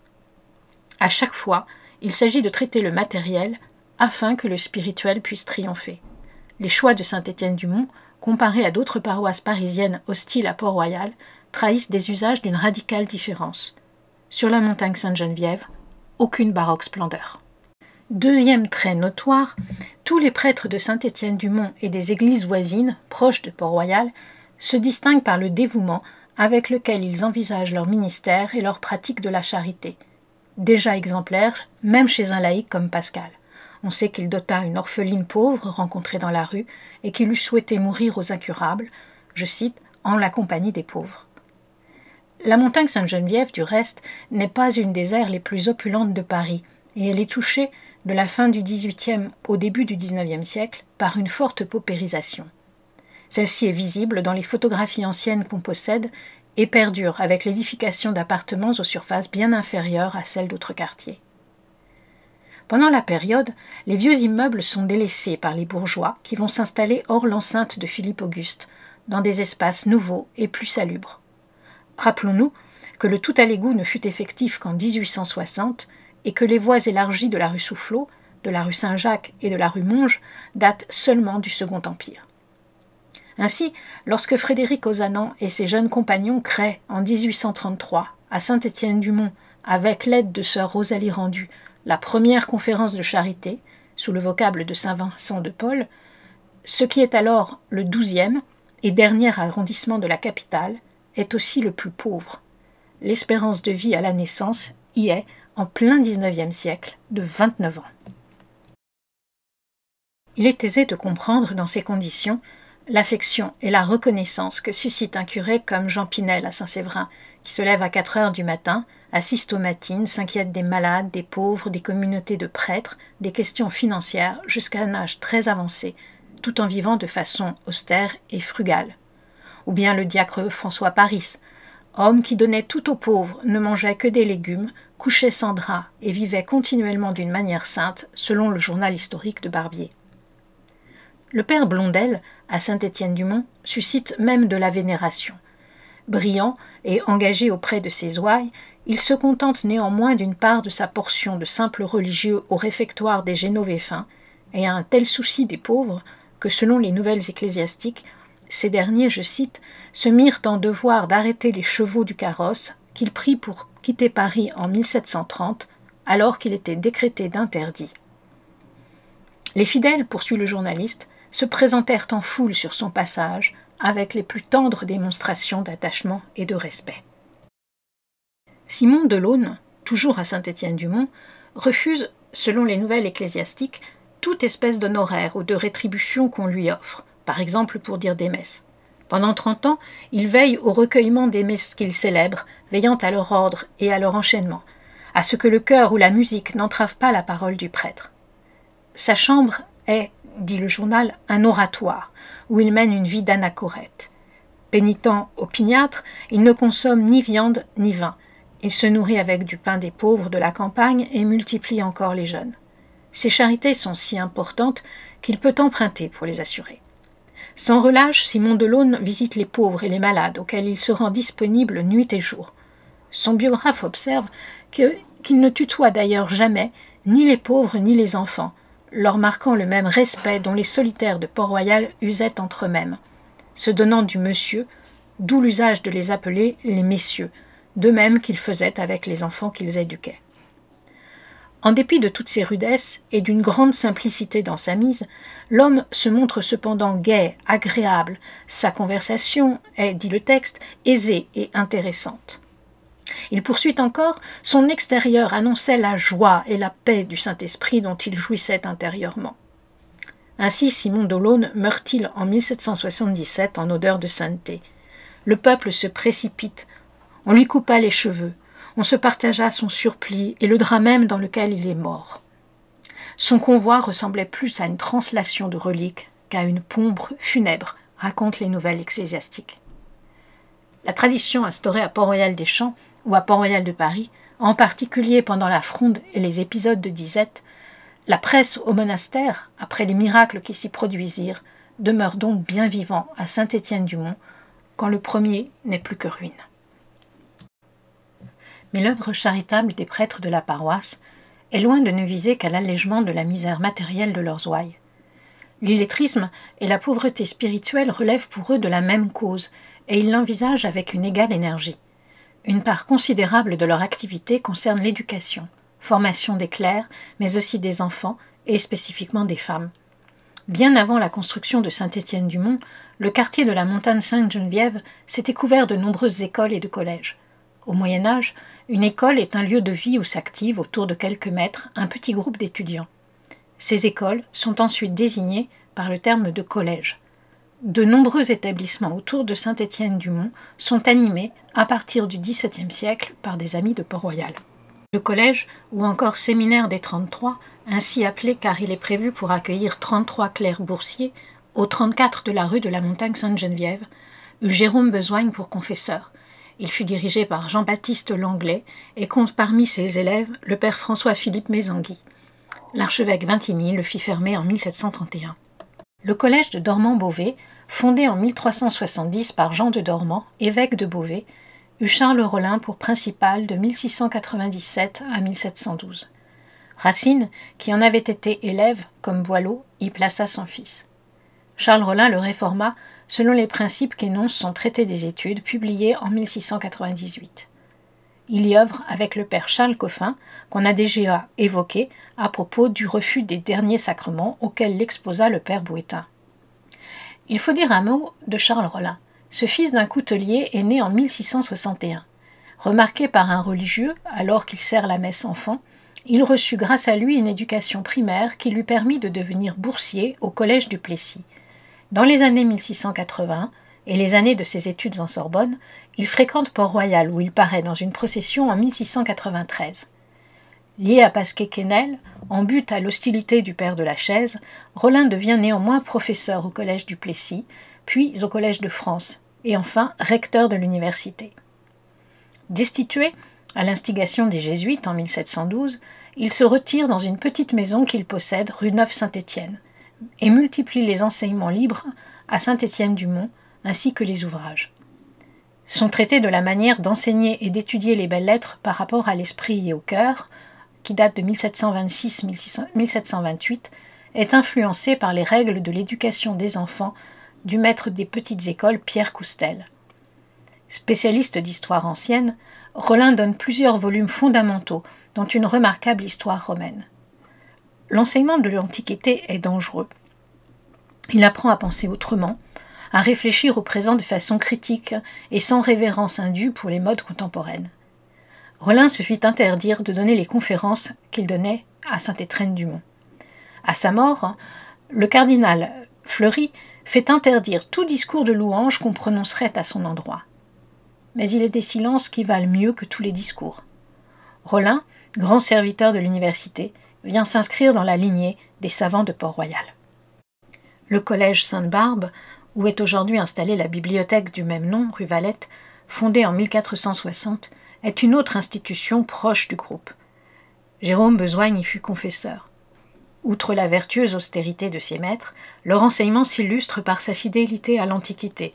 À chaque fois, il s'agit de traiter le matériel afin que le spirituel puisse triompher. Les choix de Saint-Étienne-du-Mont, comparés à d'autres paroisses parisiennes hostiles à Port-Royal, trahissent des usages d'une radicale différence. Sur la montagne Sainte-Geneviève, aucune baroque splendeur. Deuxième trait notoire, tous les prêtres de Saint-Étienne-du-Mont et des églises voisines, proches de Port-Royal, se distinguent par le dévouement avec lequel ils envisagent leur ministère et leur pratique de la charité. Déjà exemplaire, même chez un laïc comme Pascal. On sait qu'il dota une orpheline pauvre rencontrée dans la rue et qu'il eût souhaité mourir aux incurables, je cite, « en la compagnie des pauvres ». La montagne Sainte-Geneviève, du reste, n'est pas une des aires les plus opulentes de Paris, et elle est touchée, de la fin du XVIIIe au début du XIXe siècle, par une forte paupérisation. Celle-ci est visible dans les photographies anciennes qu'on possède et perdure avec l'édification d'appartements aux surfaces bien inférieures à celles d'autres quartiers. Pendant la période, les vieux immeubles sont délaissés par les bourgeois qui vont s'installer hors l'enceinte de Philippe-Auguste, dans des espaces nouveaux et plus salubres. Rappelons-nous que le tout à l'égout ne fut effectif qu'en 1860 et que les voies élargies de la rue Soufflot, de la rue Saint-Jacques et de la rue Monge datent seulement du Second Empire. Ainsi, lorsque Frédéric Ozanam et ses jeunes compagnons créent en 1833 à Saint-Étienne-du-Mont, avec l'aide de sœur Rosalie Rendu, la première conférence de charité, sous le vocable de Saint-Vincent de Paul, ce qui est alors le 12e et dernier arrondissement de la capitale, est aussi le plus pauvre. L'espérance de vie à la naissance y est, en plein XIXe siècle, de 29 ans. Il est aisé de comprendre dans ces conditions l'affection et la reconnaissance que suscite un curé comme Jean Pinel à Saint-Séverin, qui se lève à 4 heures du matin, assiste aux matines, s'inquiète des malades, des pauvres, des communautés de prêtres, des questions financières jusqu'à un âge très avancé, tout en vivant de façon austère et frugale. Ou bien le diacre François Paris, homme qui donnait tout aux pauvres, ne mangeait que des légumes, couchait sans drap et vivait continuellement d'une manière sainte, selon le journal historique de Barbier. Le père Blondel, à Saint-Étienne-du-Mont, suscite même de la vénération. Brillant et engagé auprès de ses ouailles, il se contente néanmoins d'une part de sa portion de simples religieux au réfectoire des Génovéfins, et a un tel souci des pauvres que, selon les nouvelles ecclésiastiques, ces derniers, je cite, se mirent en devoir d'arrêter les chevaux du carrosse qu'il prit pour quitter Paris en 1730, alors qu'il était décrété d'interdit. Les fidèles, poursuit le journaliste, se présentèrent en foule sur son passage, avec les plus tendres démonstrations d'attachement et de respect. Simon Delaune, toujours à Saint-Étienne-du-Mont, refuse selon les nouvelles ecclésiastiques, toute espèce d'honoraire ou de rétribution qu'on lui offre, par exemple pour dire des messes. Pendant 30 ans, il veille au recueillement des messes qu'il célèbre, veillant à leur ordre et à leur enchaînement, à ce que le chœur ou la musique n'entravent pas la parole du prêtre. Sa chambre est, dit le journal, un oratoire, où il mène une vie d'anachorète. Pénitent opiniâtre, il ne consomme ni viande ni vin. Il se nourrit avec du pain des pauvres de la campagne et multiplie encore les jeûnes. Ses charités sont si importantes qu'il peut emprunter pour les assurer. Sans relâche, Simon Delaune visite les pauvres et les malades, auxquels il se rend disponible nuit et jour. Son biographe observe qu'il ne tutoie d'ailleurs jamais ni les pauvres ni les enfants, leur marquant le même respect dont les solitaires de Port-Royal usaient entre eux-mêmes, se donnant du monsieur, d'où l'usage de les appeler les messieurs, de même qu'ils faisaient avec les enfants qu'ils éduquaient. En dépit de toutes ces rudesses et d'une grande simplicité dans sa mise, l'homme se montre cependant gai, agréable, sa conversation est, dit le texte, aisée et intéressante. Il poursuit encore, son extérieur annonçait la joie et la paix du Saint-Esprit dont il jouissait intérieurement. Ainsi Simon Delaune meurt-il en 1777 en odeur de sainteté. Le peuple se précipite, on lui coupa les cheveux, on se partagea son surplis et le drap même dans lequel il est mort. Son convoi ressemblait plus à une translation de reliques qu'à une pompe funèbre, racontent les nouvelles ecclésiastiques. La tradition instaurée à Port-Royal-des-Champs ou à Port-Royal de Paris, en particulier pendant la Fronde et les épisodes de disette, la presse au monastère, après les miracles qui s'y produisirent, demeure donc bien vivant à Saint-Étienne-du-Mont, quand le premier n'est plus que ruine. Mais l'œuvre charitable des prêtres de la paroisse est loin de ne viser qu'à l'allègement de la misère matérielle de leurs ouailles. L'illettrisme et la pauvreté spirituelle relèvent pour eux de la même cause, et ils l'envisagent avec une égale énergie. Une part considérable de leur activité concerne l'éducation, formation des clercs, mais aussi des enfants, et spécifiquement des femmes. Bien avant la construction de Saint-Étienne-du-Mont, le quartier de la Montagne Sainte-Geneviève s'était couvert de nombreuses écoles et de collèges. Au Moyen Âge, une école est un lieu de vie où s'active, autour de quelques maîtres, un petit groupe d'étudiants. Ces écoles sont ensuite désignées par le terme de collège. De nombreux établissements autour de Saint-Étienne-du-Mont sont animés, à partir du XVIIe siècle, par des amis de Port-Royal. Le collège, ou encore séminaire des 33, ainsi appelé car il est prévu pour accueillir 33 clercs boursiers, au 34 de la rue de la Montagne Sainte-Geneviève, eut Jérôme Besoigne pour confesseur. Il fut dirigé par Jean-Baptiste Langlais et compte parmi ses élèves le père François-Philippe Mézangui. L'archevêque Vintimille le fit fermer en 1731. Le collège de Dormant-Beauvais, fondé en 1370 par Jean de Dormant, évêque de Beauvais, eut Charles Rollin pour principal de 1697 à 1712. Racine, qui en avait été élève, comme Boileau, y plaça son fils. Charles Rollin le réforma selon les principes qu'énonce son traité des études, publié en 1698. Il y œuvre avec le père Charles Coffin, qu'on a déjà évoqué à propos du refus des derniers sacrements auxquels l'exposa le père Bouétain. Il faut dire un mot de Charles Rollin. Ce fils d'un coutelier est né en 1661. Remarqué par un religieux, alors qu'il sert la messe enfant, il reçut grâce à lui une éducation primaire qui lui permit de devenir boursier au collège du Plessis. Dans les années 1680 et les années de ses études en Sorbonne, il fréquente Port-Royal où il paraît dans une procession en 1693. Lié à Pasquet-Quesnel, en but à l'hostilité du père de la Chaise, Rollin devient néanmoins professeur au collège du Plessis, puis au collège de France, et enfin recteur de l'université. Destitué, à l'instigation des Jésuites en 1712, il se retire dans une petite maison qu'il possède rue Neuve-Saint-Étienne et multiplie les enseignements libres à Saint-Étienne-du-Mont ainsi que les ouvrages. Son traité de la manière d'enseigner et d'étudier les belles-lettres par rapport à l'esprit et au cœur, qui date de 1726-1728, est influencé par les règles de l'éducation des enfants du maître des petites écoles Pierre Coustel. Spécialiste d'histoire ancienne, Rollin donne plusieurs volumes fondamentaux, dont une remarquable histoire romaine. L'enseignement de l'Antiquité est dangereux. Il apprend à penser autrement, à réfléchir au présent de façon critique et sans révérence indue pour les modes contemporaines. Rollin se fit interdire de donner les conférences qu'il donnait à Saint-Étienne-du-Mont. À sa mort, le cardinal Fleury fait interdire tout discours de louange qu'on prononcerait à son endroit. Mais il est des silences qui valent mieux que tous les discours. Rollin, grand serviteur de l'université, vient s'inscrire dans la lignée des savants de Port-Royal. Le collège Sainte-Barbe, où est aujourd'hui installée la bibliothèque du même nom, rue Valette, fondée en 1460, est une autre institution proche du groupe. Jérôme Besoigne y fut confesseur. Outre la vertueuse austérité de ses maîtres, leur enseignement s'illustre par sa fidélité à l'Antiquité.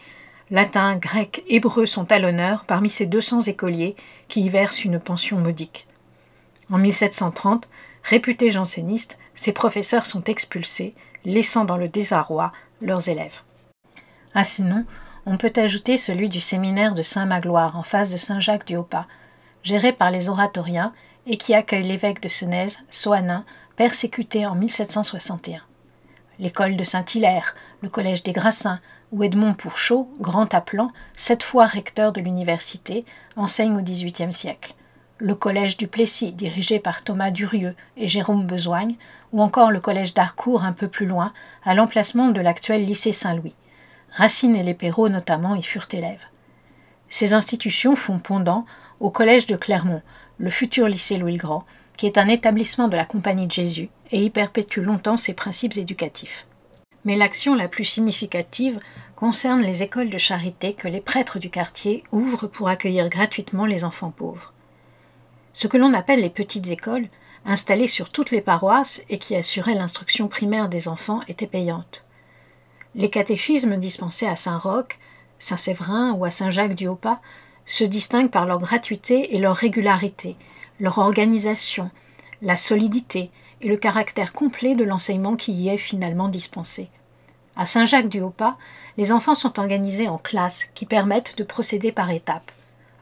Latin, grec, hébreu sont à l'honneur parmi ces 200 écoliers qui y versent une pension modique. En 1730, réputés jansénistes, ces professeurs sont expulsés, laissant dans le désarroi leurs élèves. À ces noms, on peut ajouter celui du séminaire de Saint-Magloire en face de Saint-Jacques-du-Haut-Pas, géré par les oratoriens et qui accueille l'évêque de Senez, Soanin, persécuté en 1761. L'école de Saint-Hilaire, le collège des Grassins, où Edmond Pourchaud, grand appelant, 7 fois recteur de l'université, enseigne au XVIIIe siècle. Le collège du Plessis, dirigé par Thomas Durieux et Jérôme Besoigne, ou encore le collège d'Harcourt un peu plus loin, à l'emplacement de l'actuel lycée Saint-Louis. Racine et Lépéro notamment y furent élèves. Ces institutions font pendant au collège de Clermont, le futur lycée Louis-le-Grand, qui est un établissement de la Compagnie de Jésus et y perpétue longtemps ses principes éducatifs. Mais l'action la plus significative concerne les écoles de charité que les prêtres du quartier ouvrent pour accueillir gratuitement les enfants pauvres. Ce que l'on appelle les petites écoles, installées sur toutes les paroisses et qui assuraient l'instruction primaire des enfants, étaient payantes. Les catéchismes dispensés à Saint-Roch, Saint-Séverin ou à Saint-Jacques-du-Haut-Pas se distinguent par leur gratuité et leur régularité, leur organisation, la solidité et le caractère complet de l'enseignement qui y est finalement dispensé. À Saint-Jacques-du-Haut-Pas, les enfants sont organisés en classes qui permettent de procéder par étapes.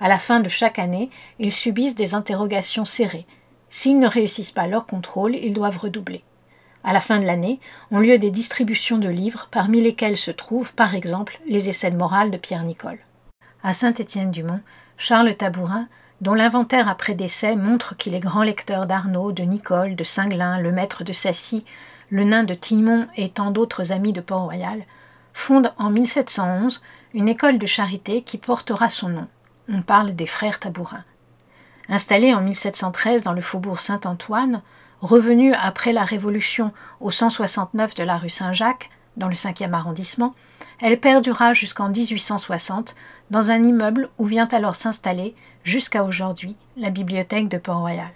À la fin de chaque année, ils subissent des interrogations serrées. S'ils ne réussissent pas leur contrôle, ils doivent redoubler. À la fin de l'année, ont lieu des distributions de livres, parmi lesquels se trouvent, par exemple, les essais de morale de Pierre Nicole. À Saint-Étienne-du-Mont, Charles Tabourin, dont l'inventaire après décès montre qu'il est grand lecteur d'Arnaud, de Nicole, de Singlin, le maître de Sassy, le nain de Tillemont et tant d'autres amis de Port-Royal, fonde en 1711 une école de charité qui portera son nom. On parle des frères Tabourin. Installée en 1713 dans le faubourg Saint-Antoine, revenue après la Révolution au 169 de la rue Saint-Jacques, dans le 5e arrondissement, elle perdura jusqu'en 1860 dans un immeuble où vient alors s'installer, jusqu'à aujourd'hui, la bibliothèque de Port-Royal.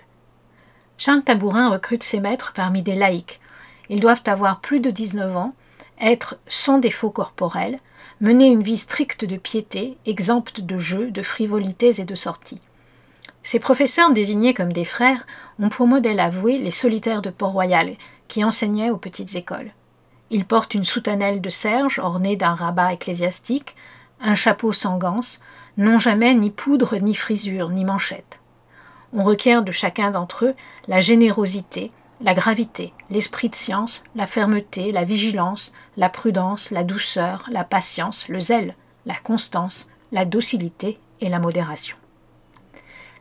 Charles Tabourin recrute ses maîtres parmi des laïcs. Ils doivent avoir plus de 19 ans, être sans défaut corporel, mener une vie stricte de piété, exempte de jeux, de frivolités et de sorties. Ces professeurs désignés comme des frères ont pour modèle avoué les solitaires de Port-Royal, qui enseignaient aux petites écoles. Ils portent une soutanelle de serge ornée d'un rabat ecclésiastique, un chapeau sans ganse, n'ont jamais ni poudre, ni frisure, ni manchette. On requiert de chacun d'entre eux la générosité, la gravité, l'esprit de science, la fermeté, la vigilance, la prudence, la douceur, la patience, le zèle, la constance, la docilité et la modération.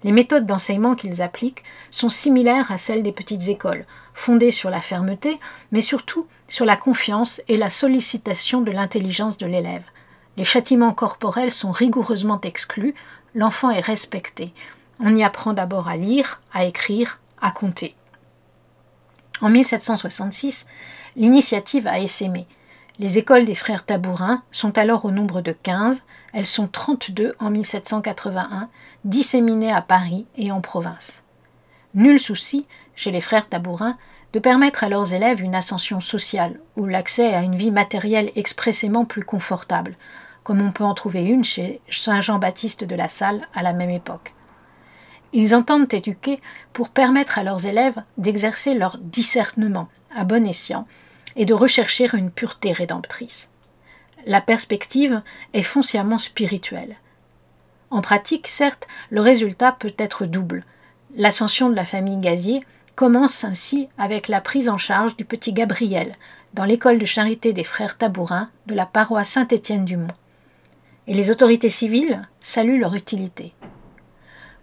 Les méthodes d'enseignement qu'ils appliquent sont similaires à celles des petites écoles, fondées sur la fermeté, mais surtout sur la confiance et la sollicitation de l'intelligence de l'élève. Les châtiments corporels sont rigoureusement exclus, l'enfant est respecté. On y apprend d'abord à lire, à écrire, à compter. En 1766, l'initiative a essaimé. Les écoles des frères Tabourin sont alors au nombre de 15, elles sont 32 en 1781, disséminées à Paris et en province. Nul souci, chez les frères Tabourin, de permettre à leurs élèves une ascension sociale ou l'accès à une vie matérielle expressément plus confortable, comme on peut en trouver une chez Saint Jean-Baptiste de la Salle à la même époque. Ils entendent éduquer pour permettre à leurs élèves d'exercer leur discernement à bon escient et de rechercher une pureté rédemptrice. La perspective est foncièrement spirituelle. En pratique, certes, le résultat peut être double. L'ascension de la famille Gazier commence ainsi avec la prise en charge du petit Gabriel dans l'école de charité des frères Tabourin de la paroisse Saint-Étienne-du-Mont. Et les autorités civiles saluent leur utilité.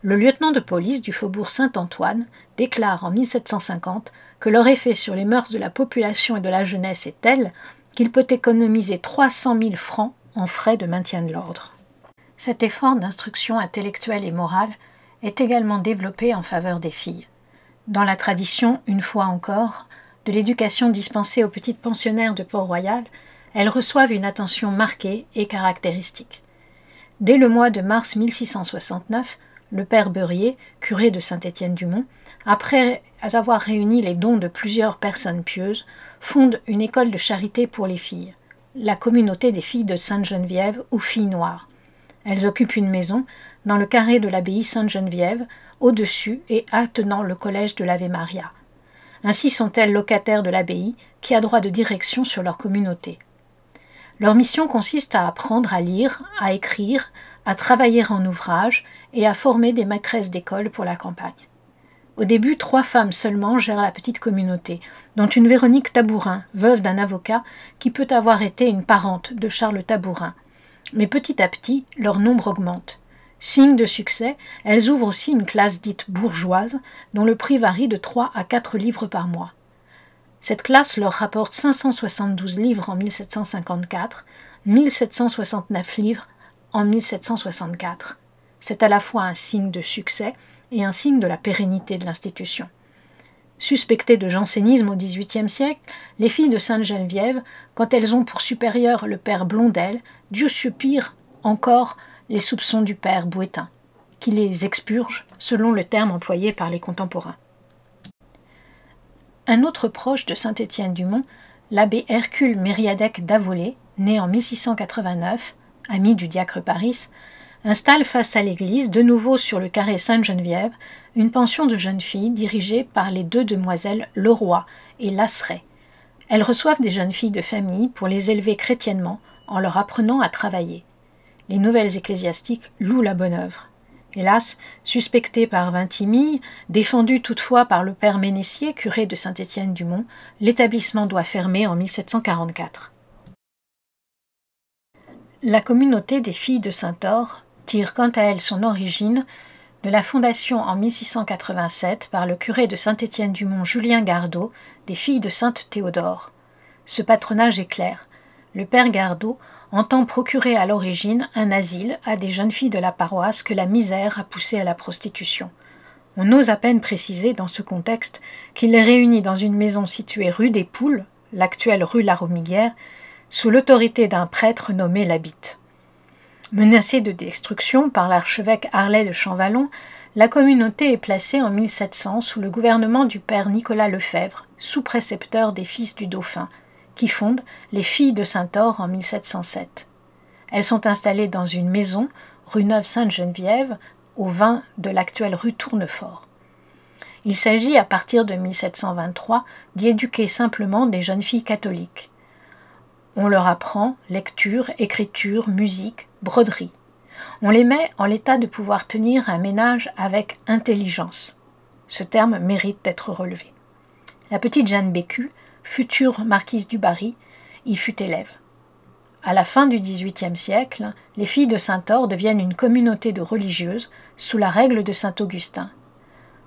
le lieutenant de police du faubourg Saint-Antoine déclare en 1750 que leur effet sur les mœurs de la population et de la jeunesse est tel qu'il peut économiser 300 000 francs en frais de maintien de l'ordre. Cet effort d'instruction intellectuelle et morale est également développé en faveur des filles. Dans la tradition, une fois encore, de l'éducation dispensée aux petites pensionnaires de Port-Royal, elles reçoivent une attention marquée et caractéristique. Dès le mois de mars 1669, le père Beurier, curé de Saint-Étienne-du-Mont, après avoir réuni les dons de plusieurs personnes pieuses, fonde une école de charité pour les filles, la communauté des filles de Sainte-Geneviève ou filles noires. Elles occupent une maison dans le carré de l'abbaye Sainte-Geneviève, au-dessus et attenant le collège de l'Ave Maria. Ainsi sont-elles locataires de l'abbaye qui a droit de direction sur leur communauté. Leur mission consiste à apprendre à lire, à écrire, à travailler en ouvrage et à former des maîtresses d'école pour la campagne. Au début, 3 femmes seulement gèrent la petite communauté, dont une Véronique Tabourin, veuve d'un avocat, qui peut avoir été une parente de Charles Tabourin. Mais petit à petit, leur nombre augmente. Signe de succès, elles ouvrent aussi une classe dite bourgeoise, dont le prix varie de 3 à 4 livres par mois. Cette classe leur rapporte 572 livres en 1754, 1769 livres en 1764. C'est à la fois un signe de succès et un signe de la pérennité de l'institution. Suspectées de jansénisme au XVIIIe siècle, les filles de Sainte-Geneviève, quand elles ont pour supérieur le père Blondel, durent subir encore les soupçons du père Bouétain, qui les expurge, selon le terme employé par les contemporains. Un autre proche de Saint-Étienne-du-Mont, l'abbé Hercule Mériadec d'Avolée, né en 1689, ami du diacre Paris, installe face à l'église, de nouveau sur le carré Sainte-Geneviève, une pension de jeunes filles dirigée par les 2 demoiselles Leroy et Lasseray. Elles reçoivent des jeunes filles de famille pour les élever chrétiennement en leur apprenant à travailler. Les nouvelles ecclésiastiques louent la bonne œuvre. Hélas, suspecté par Vintimille, défendu toutefois par le père Ménessier, curé de Saint-Étienne-du-Mont, l'établissement doit fermer en 1744. La communauté des filles de Saint-Or tire quant à elle son origine de la fondation en 1687 par le curé de Saint-Étienne-du-Mont Julien Gardot des filles de Sainte-Théodore. Ce patronage est clair. Le père Gardot entend procurer à l'origine un asile à des jeunes filles de la paroisse que la misère a poussées à la prostitution. On ose à peine préciser dans ce contexte qu'il les réunit dans une maison située rue des Poules, l'actuelle rue Laromiguière, sous l'autorité d'un prêtre nommé Labitte. Menacée de destruction par l'archevêque Harlay de Champvallon, la communauté est placée en 1700 sous le gouvernement du père Nicolas Lefebvre, sous-précepteur des fils du dauphin, qui fonde les Filles de Saint-Or en 1707. Elles sont installées dans une maison, rue Neuve-Sainte-Geneviève, au 20 de l'actuelle rue Tournefort. Il s'agit à partir de 1723 d'y éduquer simplement des jeunes filles catholiques. On leur apprend lecture, écriture, musique, broderie. On les met en l'état de pouvoir tenir un ménage avec intelligence. Ce terme mérite d'être relevé. La petite Jeanne Bécu, future marquise du Barry, y fut élève. À la fin du XVIIIe siècle, les filles de Saint-Or deviennent une communauté de religieuses sous la règle de Saint-Augustin.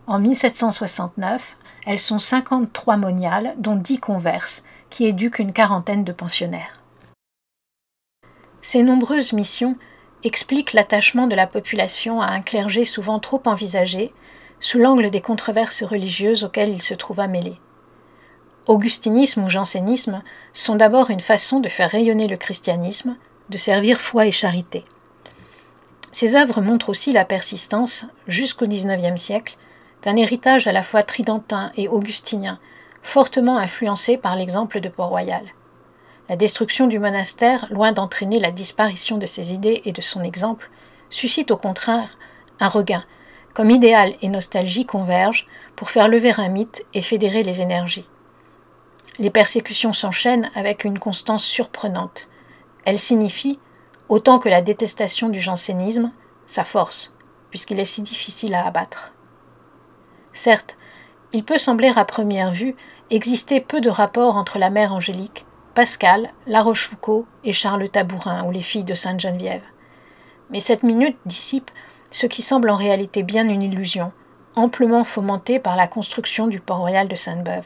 En 1769, elles sont 53 moniales, dont 10 converses, qui éduquent une quarantaine de pensionnaires. Ces nombreuses missions expliquent l'attachement de la population à un clergé souvent trop envisagé, sous l'angle des controverses religieuses auxquelles il se trouva mêlé. Augustinisme ou jansénisme sont d'abord une façon de faire rayonner le christianisme, de servir foi et charité. Ces œuvres montrent aussi la persistance, jusqu'au XIXe siècle, d'un héritage à la fois tridentin et augustinien, fortement influencé par l'exemple de Port-Royal. La destruction du monastère, loin d'entraîner la disparition de ses idées et de son exemple, suscite au contraire un regain, comme idéal et nostalgie convergent pour faire lever un mythe et fédérer les énergies. Les persécutions s'enchaînent avec une constance surprenante. Elles signifient, autant que la détestation du jansénisme, sa force, puisqu'il est si difficile à abattre. Certes, il peut sembler à première vue exister peu de rapport entre la mère Angélique, Pascal, La Rochefoucauld et Charles Tabourin ou les filles de Sainte-Geneviève. Mais cette minute dissipe ce qui semble en réalité bien une illusion, amplement fomentée par la construction du Port-Royal de Sainte-Beuve.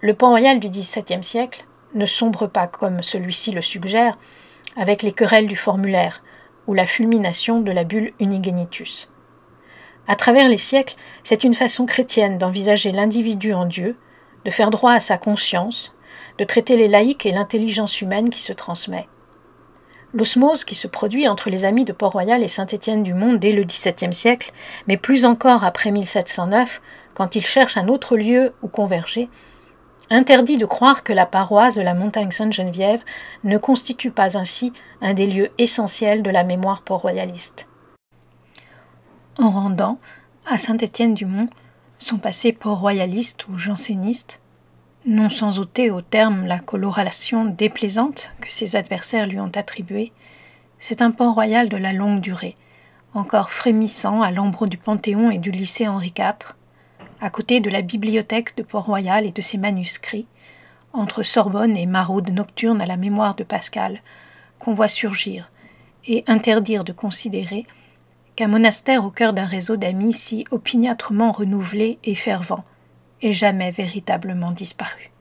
Le Port-Royal du XVIIe siècle ne sombre pas, comme celui-ci le suggère, avec les querelles du formulaire ou la fulmination de la bulle Unigenitus. À travers les siècles, c'est une façon chrétienne d'envisager l'individu en Dieu, de faire droit à sa conscience, de traiter les laïcs et l'intelligence humaine qui se transmet. L'osmose qui se produit entre les amis de Port-Royal et Saint-Étienne-du-Mont dès le XVIIe siècle, mais plus encore après 1709, quand ils cherchent un autre lieu où converger, interdit de croire que la paroisse de la Montagne Sainte-Geneviève ne constitue pas ainsi un des lieux essentiels de la mémoire port-royaliste. En rendant, à Saint-Étienne-du-Mont, son passé port-royaliste ou janséniste, non sans ôter au terme la coloration déplaisante que ses adversaires lui ont attribuée, c'est un Port-Royal de la longue durée, encore frémissant à l'ombre du Panthéon et du lycée Henri IV, à côté de la bibliothèque de Port-Royal et de ses manuscrits, entre Sorbonne et maraude nocturne à la mémoire de Pascal, qu'on voit surgir et interdire de considérer qu'un monastère au cœur d'un réseau d'amis si opiniâtrement renouvelé et fervent, et jamais véritablement disparu.